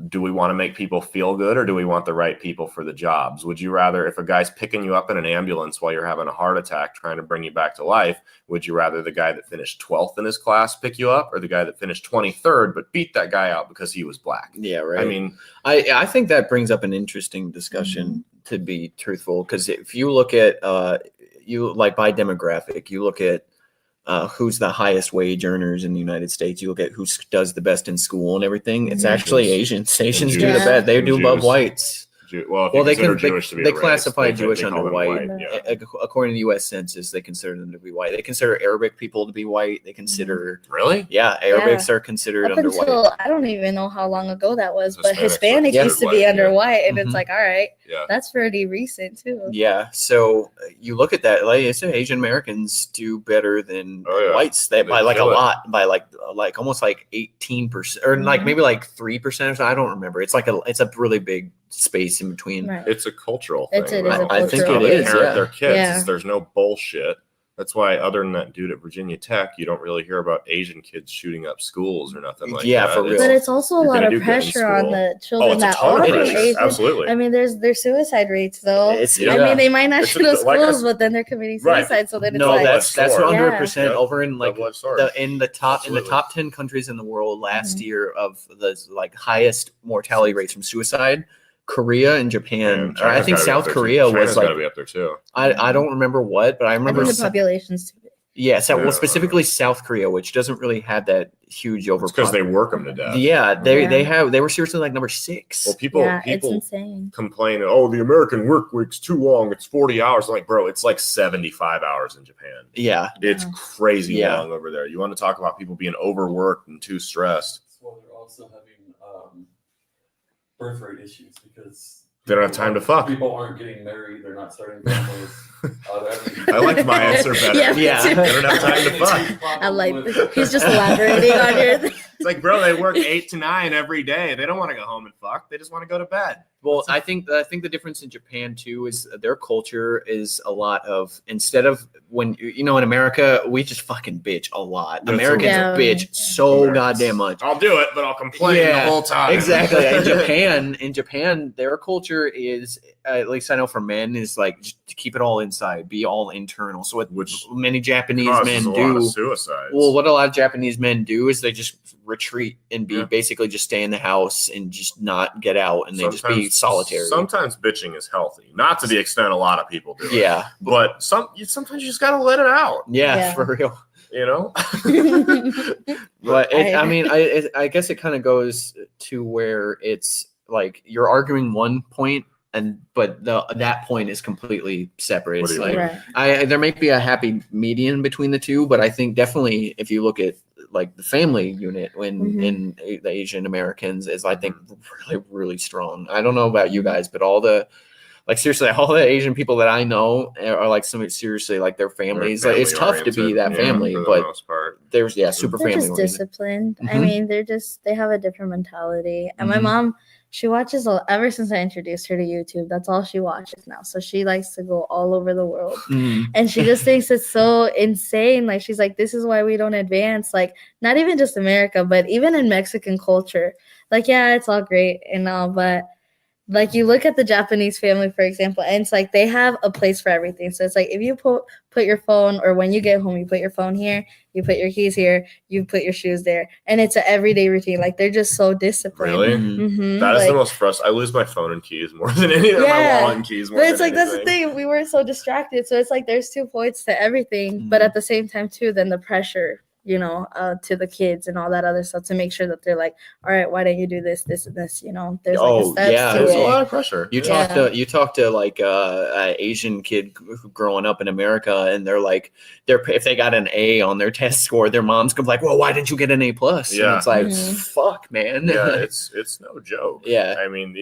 do we want to make people feel good, or do we want the right people for the jobs? Would you rather, if a guy's picking you up in an ambulance while you're having a heart attack trying to bring you back to life, would you rather the guy that finished 12th in his class pick you up, or the guy that finished 23rd but beat that guy out because he was black? Yeah, right. I mean, I think that brings up an interesting discussion, to be truthful, because if you look at you like by demographic, you look at who's the highest wage earners in the United States. You look at who does the best in school and everything. It's actually Asians. Asians do the best. They do above whites. Well, They they classify Jewish under white. Yeah. According to the U.S. Census, they consider them to be white. They consider Arabic people to be white. They consider really, Arabics are considered up under until white. I don't even know how long ago that was, but Hispanics Hispanic are used to white, be under yeah. white, and it's like, all right, Yeah. that's pretty recent too. Yeah, so you look at that. Like I said, Asian Americans do better than whites. By like a lot, by like almost like 18%, or like maybe like 3% or something. I don't remember. It's a really big space in between. Right. It's a cultural thing. It is a I think cultural it They is. thing. parent their kids. Yeah. There's no bullshit. That's why, other than that dude at Virginia Tech, you don't really hear about Asian kids shooting up schools or nothing like that. Yeah, for real. But it's also a You're lot gonna of do good in pressure on school. the children it's a that ton are of from pressure. Asian. Absolutely. I mean, there's suicide rates though. Yeah. I mean, they might not It's shoot up like schools, but then they're committing Right. suicide. So then it's No, like, that's sword. 100% Yeah. over in like Double-edged sword. in the top Absolutely. 10 countries in the world last year of the like highest mortality rates from suicide. Korea and Japan. China's Or I think gotta be South up there, Korea too. China's was like gotta be up there too. I don't remember what, but I I remember think the population's too big. well, specifically South Korea, which doesn't really have that huge It's because they work them to death. Yeah, they were seriously like number 6. Well, people It's insane. complain, oh, the American work week's too long. It's 40 hours. I'm like, bro, it's like 75 hours in Japan. Yeah. It's crazy Yeah. long over there. You want to talk about people being overworked and too stressed. Well, they're also having birth rate issues because They don't have time to fuck. People aren't getting married. They're not starting families. I liked my answer better. Yeah. They don't have time to fuck. I like he's just elaborating on your thing. It's like, bro, they work 8 to 9 every day. They don't want to go home and fuck. They just want to go to bed. Well, I think the difference in Japan too is their culture is a lot of, instead of when in America we just fucking bitch a lot. That's Americans Yeah. bitch so Americans. goddamn much. I'll do it, but I'll complain the whole time. Exactly. In Japan, their culture is, at least I know for men, is like just to keep it all inside, be all internal. So what Which many Japanese causes men a lot of do. suicides. Well, what a lot of Japanese men do is they just retreat and be Yeah. basically just stay in the house and just not get out, and they just be solitary. Sometimes bitching is healthy, not to the extent a lot of people do. it. Yeah, But sometimes you just gotta let it out. yeah, for real. You know. But I I guess it kind of goes to where it's like you're arguing one point, but that point is completely separate. What do It's you like Right. there might be a happy median between the two, but I think definitely if you look at like the family unit in the Asian Americans is, I think, really, really strong. I don't know about you guys, but all the Asian people that I know are like seriously like their families. Like, it's tough to be that family, for the but most part. there's super They're family just oriented. disciplined. I Mhm. mean, they have a different mentality. And my Mhm. mom, she watches ever since I introduced her to YouTube. That's all she watches now. So she likes to go all over the world. Mm. And she just thinks it's so insane. Like, she's like, this is why we don't advance. Like, not even just America, but even in Mexican culture. Like, yeah, it's all great and all, but like, you look at the Japanese family, for example, and it's like they have a place for everything. So it's like if you put your phone, or when you get home, you put your phone here, you put your keys here, you put your shoes there, and it's an everyday routine. Like, they're just so disciplined. Really? Mhm. That is Like, the most frustrating. I lose my phone and keys more than anything. My Yeah. wallet and keys more but it's than like that's the anything. thing. We were so distracted. So it's like there's 2 points to everything, but at the same time too, then the pressure, to the kids and all that other stuff to make sure that they're like, all right, why don't you do this, this, and this? There's like a steps to There's a it. lot of pressure. You Yeah. talk to like a Asian kid growing up in America, and they're like, if they got an A on their test score, their mom's gonna be like, well, why didn't you get an A plus? Yeah. And it's like, Mhm. fuck, man. Yeah, it's no joke. Yeah. I mean,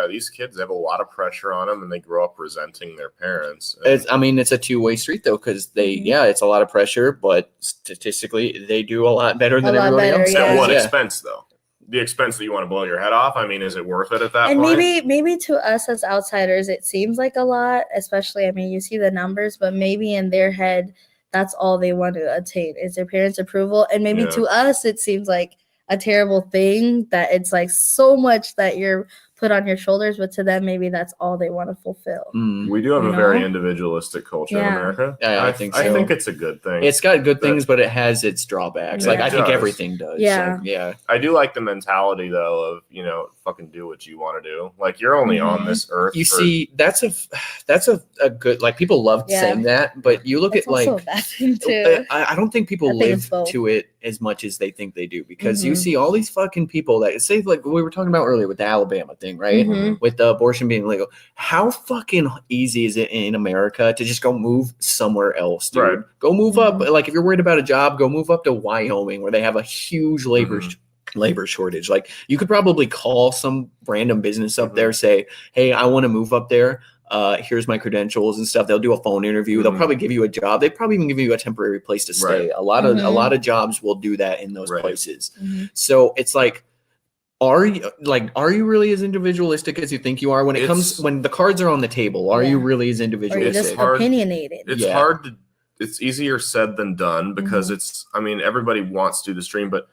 these kids have a lot of pressure on them, and they grow up resenting their parents. And It's a two-way street though, because Mhm. it's a lot of pressure, but statistically they do a lot better than A lot everybody better, else. yeah. at what Yeah. expense, though? The expense that you want to blow your head off? I mean, is it worth it at that And point? maybe to us as outsiders, it seems like a lot, especially, I mean, you see the numbers, but maybe in their head, that's all they want to attain is their parents' approval. And maybe Yeah. to us, it seems like a terrible thing, that it's like so much that you're put on your shoulders, but to them maybe that's all they want to fulfill. We do have You a very know? individualistic culture in Yeah. America. Yeah, I think I so. think it's a good thing. It's got good things, but it has its drawbacks. Like Yeah. I It think does. everything does. Yeah. Like, yeah. I do like the mentality though of, you know, fucking do what you want to do. Like you're only on this earth. You for- see, that's a good, like people love Yeah. saying that, but you look That's at like also a bad thing too. I don't think people I think it's live both. to it as much as they think they do, because you Mhm. see all these fucking people that say, like we were talking about earlier with the Alabama thing, right? Mhm. With the abortion being legal. How fucking easy is it in America to just go move somewhere else, dude? Right. Go move up. Mhm. Like if you're worried about a job, go move up to Wyoming where they have a huge labor shortage. Like you could probably call some random business up there, say, hey, I want to move up there. Here's my credentials and stuff. They'll do a phone interview. They'll probably give you a job. They probably even give you a temporary place to stay. Right. A lot of jobs will do that in those Right. places. Mhm. So it's like, are you really as individualistic as you think you are when it comes, when the cards are on the table? Are you Yeah. really as Or you're individualistic? just hard. opinionated. It's Yeah. hard to, it's easier said than done because Mhm. it's, I mean, everybody wants to do the stream, but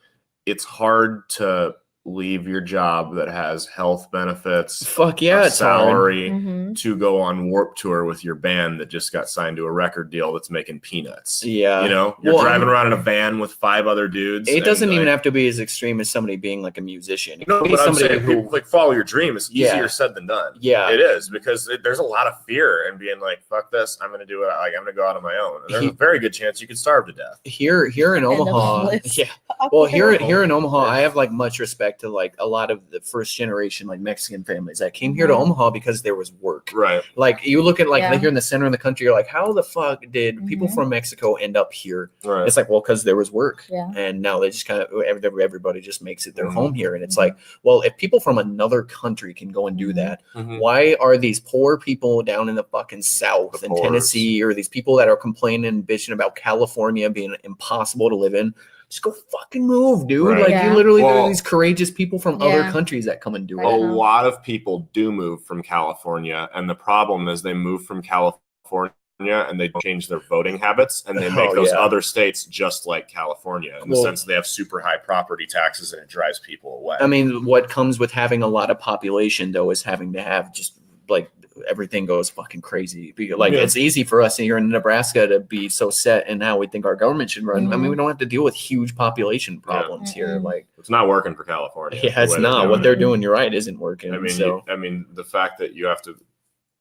it's hard to leave your job that has health benefits, Fuck yeah, a it's hard. salary, Mhm. to go on Warped Tour with your band that just got signed to a record deal that's making peanuts. Yeah. You know, you're Well, driving around in a van with 5 other dudes. It doesn't and, even like, have to be as extreme as somebody being like a musician. It No, could be but I'm somebody saying people, like follow your dream is Yeah. easier said than done. Yeah. It is, because there's a lot of fear in being like, fuck this, I'm going to do it. Like, I'm going to go out on my own. And there's a very good chance you could starve to death. Here in Omaha. homeless. Yeah. Well, here in Omaha, I have like much respect to like a lot of the first generation like Mexican families that came here to Mhm. Omaha because there was work. Right. Like you look at like Yeah. here in the center of the country, you're like, how the fuck did people Mhm. from Mexico end up here? Right. It's like, well, because there was work, Yeah. and now they just kind of everybody just makes it their Mhm. home here, and it's Mhm. like, well, if people from another country can go and do Mhm. that, Mhm. why are these poor people down in the fucking South The in poors. Tennessee, or these people that are complaining and bitching about California being impossible to live in? Just go fucking move, dude. Right. Like Yeah. you literally Well, there are these courageous people from other Yeah. countries that come and do Right. A it. lot of people do move from California, and the problem is they move from California and they change their voting habits, and they make Oh, those yeah. other states just like California in Well- the sense they have super high property taxes and it drives people away. I mean, what comes with having a lot of population though is having to have just like everything goes fucking crazy. Like Yeah. it's easy for us here in Nebraska to be so set in how we think our government should run. I mean, Mhm. we don't have to deal with huge population problems here. Mm-mm. Like, it's not working for California. yeah, it's the way not doing what it. they're doing. You're right, isn't working. I mean, so the fact that you have to,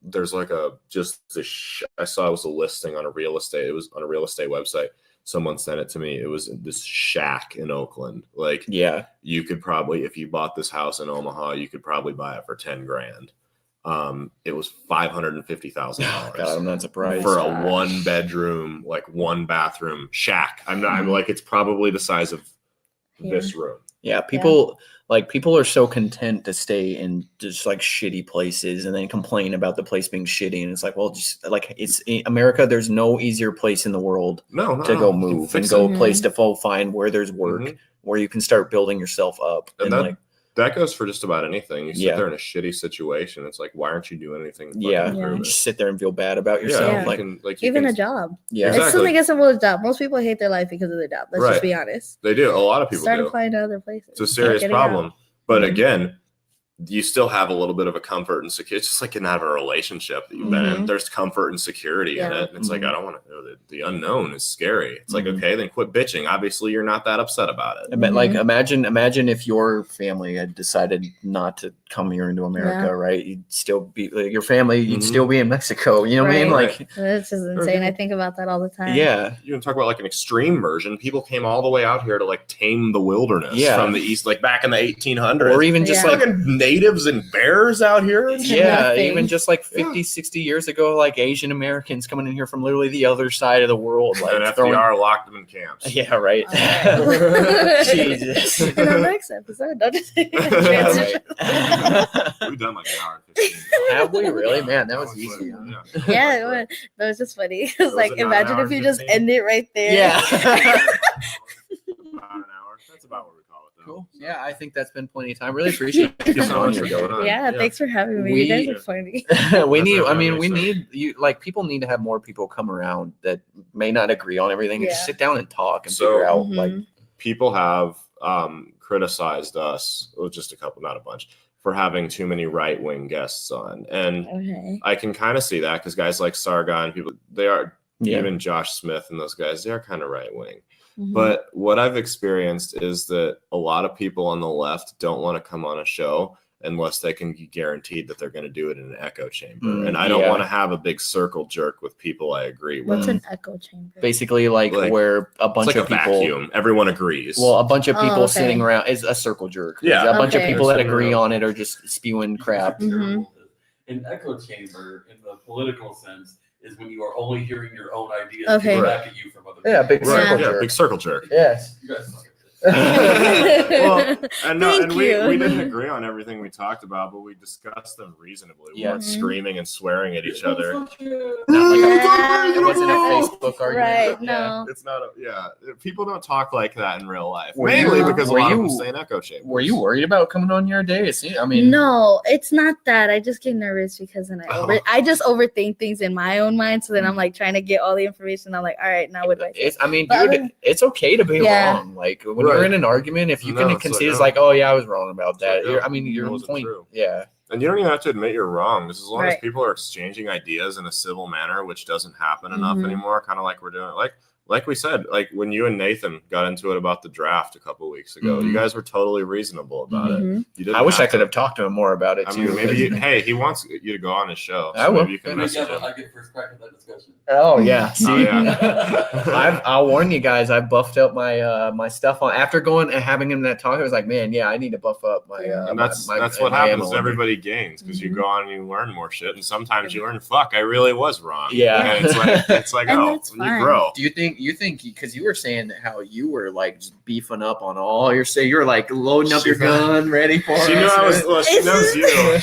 there's like I saw it was a listing on a real estate. It was on a real estate website. Someone sent it to me. It was this shack in Oakland. Like, yeah, you could probably, if you bought this house in Omaha, you could probably buy it for $10,000. It was $550,000 God, I'm not surprised. for a 1-bedroom, like 1-bathroom shack. I'm like, it's probably the size of this room. Yeah, people are so content to stay in just like shitty places and then complain about the place being shitty. And it's like, well, just like it's in America, there's no easier place in the world No, to go move and go place to find where there's work, Mhm. where you can start building yourself up. And And that goes for just about anything. You sit Yeah. there in a shitty situation. It's like, why aren't you doing anything? to yeah, fucking improve it? just sit there and feel bad about yourself. Yeah. Like, Even a job. yeah, I still Exactly. think it's a simple job. Most people hate their life because of their job. Let's Right. just be honest. They do. A lot of people Start do. applying to other places. It's a serious Getting out. problem. But Mhm. again, you still have a little bit of a comfort and security. It's just like you have a relationship that you've been in. Mhm. There's comfort and security in Yeah. it. And it's like, Mhm. I don't want to know that the unknown is scary. It's like, Mhm. okay, then quit bitching. Obviously, you're not that upset about it. Like Mhm. imagine if your family had decided not to come here into America, right? You'd still be like, your family, you'd Mhm. still be in Mexico. You know what I mean? Right. Like, That's just insane. I think about that all the time. yeah, You can talk about like an extreme version. People came all the way out here to like tame the wilderness Yeah. from the east, like back in the 1800s. or even just Yeah. like fucking natives and bears out here. yeah, Nothing. even just like 50, 60 years ago, like Asian Americans coming in here from literally the other side of the world, like And throwing. FDR locked them in camps. Yeah, right. Alright. Jesus. In our next episode, don't just Yeah, transition. right. We've done like an hour and 15. Have we really? Man, that was That easy. fun. Huh? Yeah, it was, that was just funny. It was Was like, it not an imagine hour if you and just 15? end it right there. Yeah. About an hour. That's about what we call it, though. Cool. Yeah, I think that's been plenty of time. Really appreciate Thank you you so coming much on for here, coming on. Yeah, thanks for having me. We- You guys are funny. we need. I That mean, makes we sense. need you. Like, people need to have more people come around that may not agree on everything and just Yeah. sit down and talk and So- figure out. Like, Mhm. People have criticized us, well, just a couple, not a bunch, for having too many right-wing guests on. And I can kind of see that because guys like Sargon, people, they are, even Josh Smith and those guys, they are kind of right-wing. But what I've experienced is that a lot of people on the left don't want to come on a show unless they can be guaranteed that they're going to do it in an echo chamber. And I don't want to have a big circle jerk with people I agree with. What's an echo chamber? Basically like where a bunch of people, vacuum. Everyone agrees. Well, a bunch of people sitting around is a circle jerk. Yeah. A bunch of people that agree on it are just spewing crap. An echo chamber in the political sense is when you are only hearing your own ideas back at you from other people. Big circle jerk. Big circle jerk. Yes. You guys suck at this. Well, and we you. didn't agree on everything we talked about, but we discussed them reasonably. We weren't screaming and swearing at each other. It wasn't a Facebook argument. Right, no. It's not people don't talk like that in real life. Were Mainly you- because a were lot of you- them stay in echo chambers. Were you worried about coming on your day? I mean, No, it's not that. I just get nervous because then I just overthink things in my own mind. So then I'm like trying to get all the information. I'm like, all right, now what do I say? Dude, it's okay to be wrong. Like when you're in an argument, if you can concede, it's like, oh yeah, I was wrong about that. Your point, And you don't even have to admit you're wrong. Just as long as people are exchanging ideas in a civil manner, which doesn't happen enough anymore. Kind of like we're doing, like we said, like when you and Nathan got into it about the draft a couple of weeks ago, you guys were totally reasonable about it. You didn't I wish I could have talked to him more about it too. Maybe he wants you to go on his show. So I will. Maybe you can message him. I get first crack at that discussion. Oh yeah, see, yeah. I'll warn you guys. I buffed up my my stuff on after going and having him that talk. I was like, man, I need to buff up my. And that's what happens. Everybody gains because you go on and you learn more shit, and sometimes you learn, fuck, I really was wrong. Yeah, and it's like And oh, that's when you fine. grow. Do you think because you were saying how you were like just beefing up on all your say you're like loading up your gun ready for She us, knew I was. right? Well, she knows you.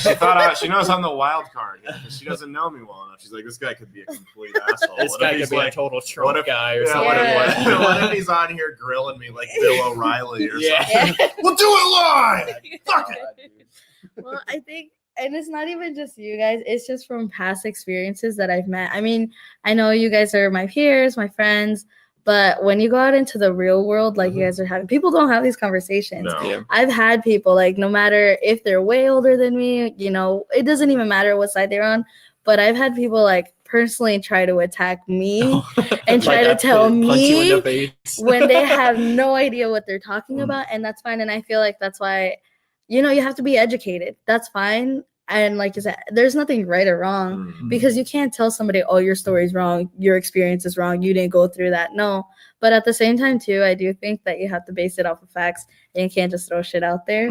She knows I'm the wild card. She doesn't know me well enough. She's like, this guy could be a complete asshole. This guy could be a total Trump guy or something. What if he's on here grilling me like Bill O'Reilly or something? We'll do it live. Fuck it. Well, I think, and it's not even just you guys, it's just from past experiences that I've met. I mean, I know you guys are my peers, my friends, but when you go out into the real world, like you guys are having, people don't have these conversations. No. Yeah. I've had people, like, no matter if they're way older than me, it doesn't even matter what side they're on, but I've had people like personally try to attack me and try to tell me when they have no idea what they're talking about, and that's fine. And I feel like that's why, you have to be educated. That's fine. And like you said, there's nothing right or wrong because you can't tell somebody, oh, your story's wrong, your experience is wrong, you didn't go through that. No. But at the same time, too, I do think that you have to base it off of facts and you can't just throw shit out there.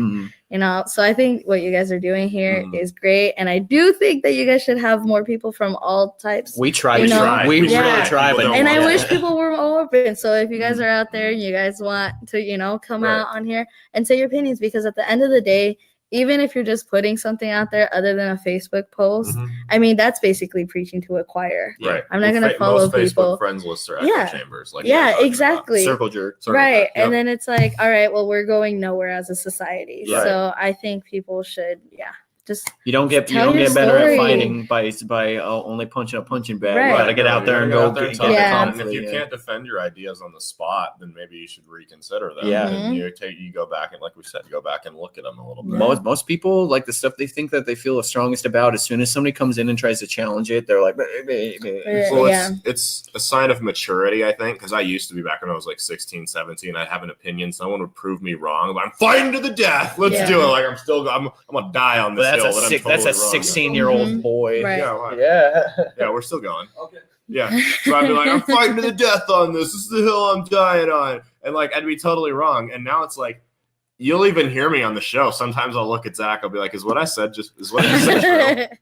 So I think what you guys are doing here is great. And I do think that you guys should have more people from all types. We try. We really try. And I wish people were more open. So if you guys are out there and you guys want to, come out on here and say your opinions, because at the end of the day, even if you're just putting something out there other than a Facebook post, I mean, that's basically preaching to a choir. Right. I'm not going to follow most people. Facebook friends lists are echo chambers. Like exactly. Circle jerk. Right. And then it's like, all right, well, we're going nowhere as a society. Right. So I think people should, just you don't get better at fighting by only punching a punching bag. Right. You gotta get out there and go get And if you can't defend your ideas on the spot, then maybe you should reconsider them. Yeah. And you go back and, like we said, go back and look at them a little bit. Most people, like the stuff they think that they feel the strongest about, as soon as somebody comes in and tries to challenge it, they're like, well, it's a sign of maturity, I think, because I used to be, back when I was like 16, 17, I'd have an opinion, someone would prove me wrong, but I'm fighting to the death. Let's do it. Like I'm gonna die on this. That's a 16-year-old boy. Right. Yeah, we're still going. Okay. Yeah. So I'd be like, I'm fighting to the death on this. This is the hill I'm dying on. And like, I'd be totally wrong. And now it's like, you'll even hear me on the show. Sometimes I'll look at Zach. I'll be like, is what I said true?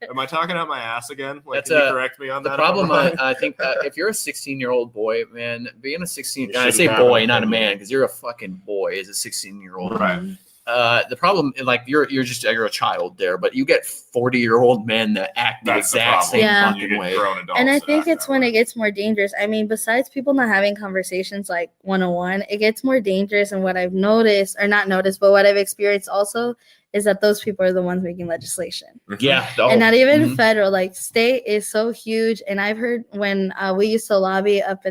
Am I talking out my ass again? Like, can you correct me on that? The problem, I think, if you're a 16-year-old boy, man, being a 16, I say boy, not a man, because you're a fucking boy as a 16-year-old. Right. The problem, like you're a child there, but you get 40-year-old men that act the exact same fucking way. And I think it's when it gets more dangerous. I mean, besides people not having conversations like 101, it gets more dangerous. And what I've noticed, or not noticed, but what I've experienced also is that those people are the ones making legislation. Yeah. And not even federal, like state is so huge. And I've heard when we used to lobby up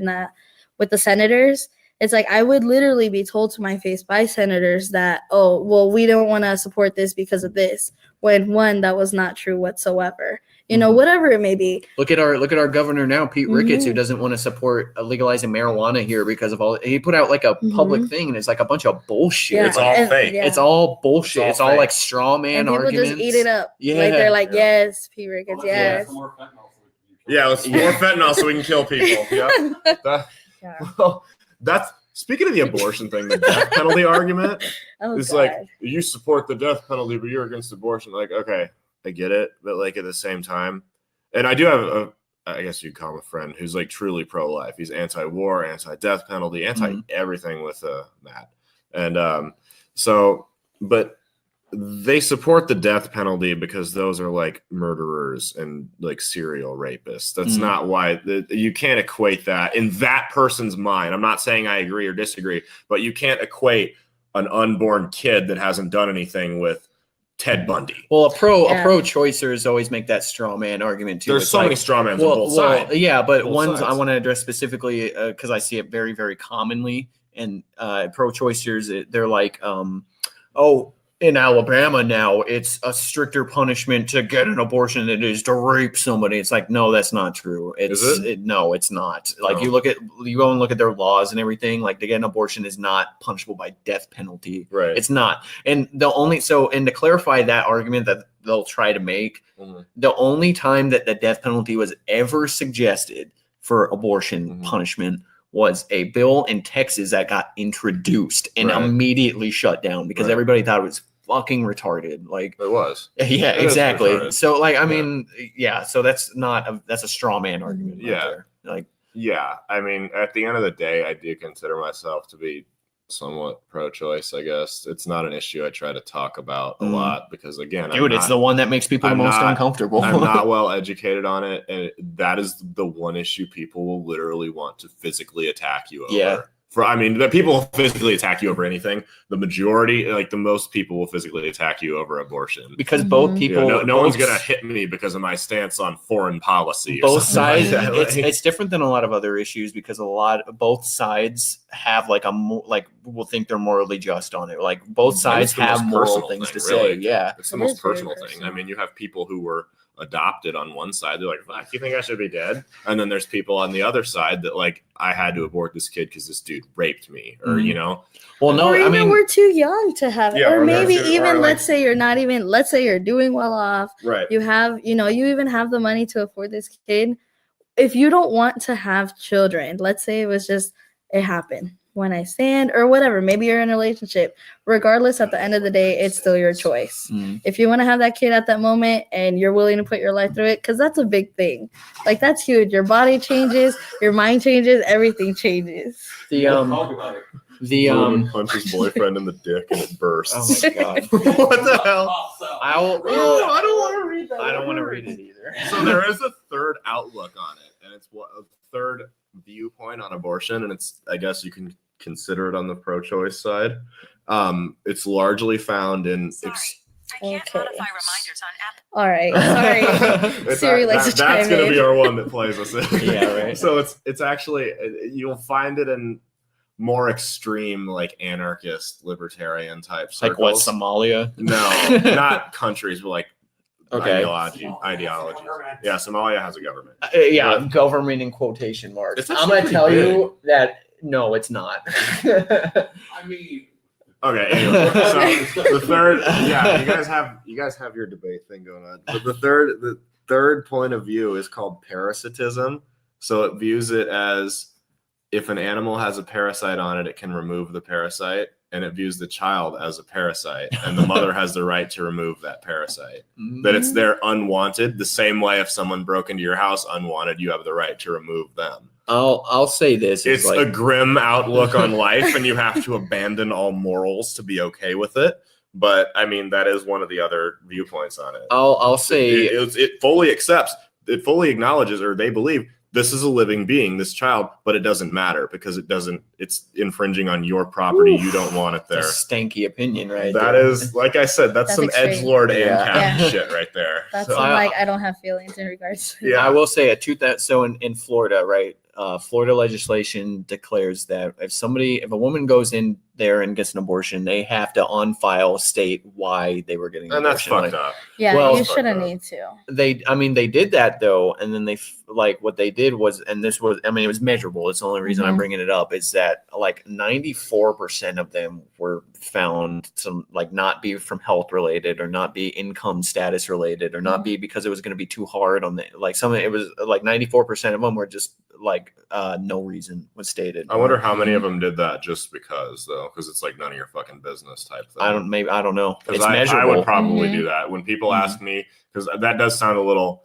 with the senators, It's like I would literally be told to my face by senators that, oh, well, we don't want to support this because of this, when one, that was not true whatsoever. You know, whatever it may be. Look at our governor now, Pete Ricketts, who doesn't want to support legalizing marijuana here because of all. He put out like a public thing, and it's like a bunch of bullshit. Yeah. It's all fake. It's all bullshit. It's all fake. like straw man And people arguments. just eat it up. Yeah. Like they're like, yes, Pete Ricketts, yes. Yeah, let's more fentanyl so we can kill people. Yeah. Well, that's speaking of the abortion thing, the death penalty argument. It's like you support the death penalty, but you're against abortion. Like, okay, I get it, but like at the same time, and I do have I guess you'd call him a friend who's like truly pro-life. He's anti-war, anti-death penalty, anti-everything with that. And so, but they support the death penalty because those are like murderers and like serial rapists. That's not why you can't equate that in that person's mind. I'm not saying I agree or disagree, but you can't equate an unborn kid that hasn't done anything with Ted Bundy. Well, a pro-choicers always make that straw man argument too. There's so many straw men on both sides. Yeah, but Both ones sides. I want to address specifically because I see it very, very commonly. And pro-choicers, they're like, oh, in Alabama now, it's a stricter punishment to get an abortion than it is to rape somebody. It's like, no, that's not true. No, it's not. Like you go and look at their laws and everything. Like to get an abortion is not punishable by death penalty. Right. It's not. And to clarify that argument that they'll try to make, the only time that the death penalty was ever suggested for abortion punishment was a bill in Texas that got introduced and immediately shut down because everybody thought it was fucking retarded. Like it was. Yeah, exactly. So like, I mean, so that's a straw man argument. Yeah. Right there. Like, yeah. I mean, at the end of the day, I do consider myself to be somewhat pro-choice, I guess. It's not an issue I try to talk about a lot because again, it's the one that makes people the most uncomfortable. I'm not well educated on it, and that is the one issue people will literally want to physically attack you over. Yeah. The people will physically attack you over anything. The majority, like the most people, will physically attack you over abortion because both people. No one's gonna hit me because of my stance on foreign policy. Both sides. It's different than a lot of other issues because both sides have will think they're morally just on it. Like both sides have moral things to say. Yeah, it's the most personal thing. I mean, you have people who were adopted on one side. They're like, fuck, you think I should be dead? And then there's people on the other side that like, I had to abort this kid because this dude raped me, or Well, no, or even I mean, we're too young to have it. Yeah, or maybe even let's say you're doing well off. Right. You have, you even have the money to afford this kid. If you don't want to have children, let's say it happened. One night stand or whatever. Maybe you're in a relationship. Regardless, at the end of the day, it's still your choice. If you want to have that kid at that moment and you're willing to put your life through it, because that's a big thing. Like that's huge. Your body changes, your mind changes, everything changes. Punch his boyfriend in the dick and it bursts. Oh my god! What the hell? I don't want to read that. I don't want to read it either. So there is a third outlook on it, and it's a third viewpoint on abortion, and it's, I guess you can consider it on the pro-choice side. It's largely found in I can't modify reminders on Apple. All right, sorry. Siri likes to chime That's going to in. be our one that plays us in. Yeah, right. So it's actually, you'll find it in more extreme, like anarchist, libertarian type circles. Like what, Somalia? No, not countries, but like ideology. Yeah, Somalia has a government. Government in quotation marks. It's I'm going to tell you that no, it's not. I mean, okay. Anyway, so the third, you guys have your debate thing going on. But the third point of view is called parasitism. So it views it as if an animal has a parasite on it, it can remove the parasite, and it views the child as a parasite, and the mother has the right to remove that parasite. That it's there unwanted. The same way if someone broke into your house unwanted, you have the right to remove them. I'll say this. It's like a grim outlook on life, and you have to abandon all morals to be okay with it. But I mean, that is one of the other viewpoints on it. I'll say it fully accepts, it fully acknowledges, or they believe this is a living being, this child, but it doesn't matter because it's infringing on your property. You don't want it there. That's a stanky opinion, right? That is, like I said, that's some extreme. edgelord and Yeah. shit right there. That's So, I don't have feelings in regards to Yeah. I will say so in Florida, right? Florida legislation declares that if a woman goes in there and gets an abortion, they have to on file state why they were getting an And that's abortion. fucked up. Yeah, Well, you shouldn't need to. They did that though, and then what they did was, and this was, it was measurable. It's the only reason I'm bringing it up is that like 94% of them were found to like not be from health related or not be income status related or not be because it was going to be too hard on the it was like 94% of them were just like no reason was stated. I wonder how many of them did that just because though, because it's like none of your fucking business type thing. I don't know. It's I measurable. would probably do that when people ask me, because that does sound a little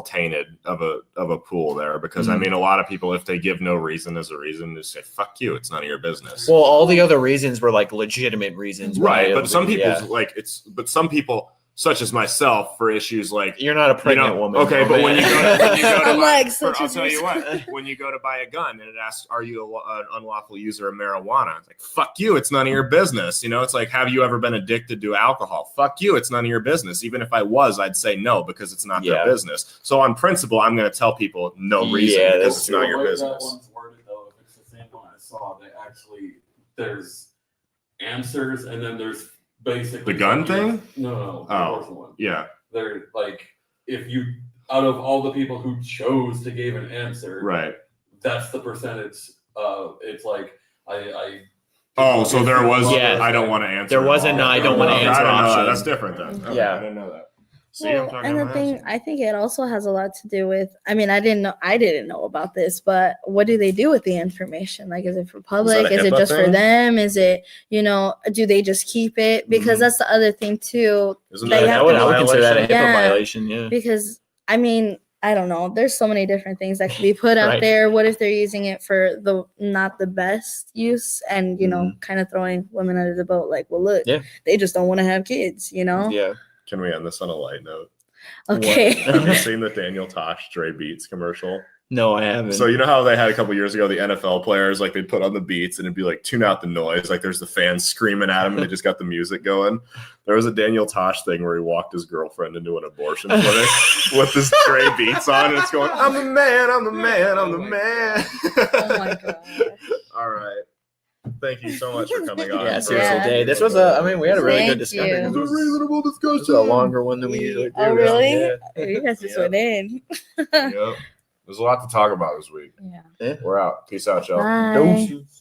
tainted of a pool there, because I mean a lot of people, if they give no reason as a reason, just say fuck you, it's none of your business. Well, all the other reasons were like legitimate reasons, right? But some people some people, such as myself, for issues like you're not a pregnant woman. Okay, but when you go to I'm buy, like, I'll tell you what, when you go to buy a gun and it asks, are you an unlawful user of marijuana? It's like, fuck you, it's none of your business. It's like, have you ever been addicted to alcohol? Fuck you, it's none of your business. Even if I was, I'd say no, because it's not their business. So on principle, I'm going to tell people no reason because it's not your business. That one's worded though, if it's the same one I saw, there's answers and then there's basically the gun thing? No, the abortion one. Yeah. They're like, if you, out of all the people who chose to give an answer, right, that's the percentage. It's like so there was. Yeah, I don't want to answer. There wasn't. I don't want to answer option. That's different then. Okay, yeah, I didn't know that. See, Well, and the thing, I think it also has a lot to do with, I didn't know about this, but what do they do with the information? Like, is it for public? Is it just for them? Is it, do they just keep it? Because that's the other thing too. I would consider that a HIPAA violation. Yeah. Because, I don't know. There's so many different things that can be put out there. What if they're using it for not the best use and, kind of throwing women under the boat? Like, well, look, they just don't want to have kids, Yeah. Can we end this on a light note? Okay. Have you seen the Daniel Tosh Dre Beats commercial? No, I haven't. So you know how they had a couple years ago, the NFL players, like they'd put on the beats and it'd be like, tune out the noise. Like there's the fans screaming at him and they just got the music going. There was a Daniel Tosh thing where he walked his girlfriend into an abortion clinic with this Dre Beats on and it's going, I'm the man, I'm the man, I'm the man. Oh my God. All right. Thank you so much for coming on. Yeah, seriously, Dave. This was we had a really good discussion. It was a reasonable discussion. This was a longer one than we usually do. Oh, really? Yeah. You guys just went in. Yep. There's a lot to talk about this week. Yeah. We're out. Peace out, y'all. Bye. Doses.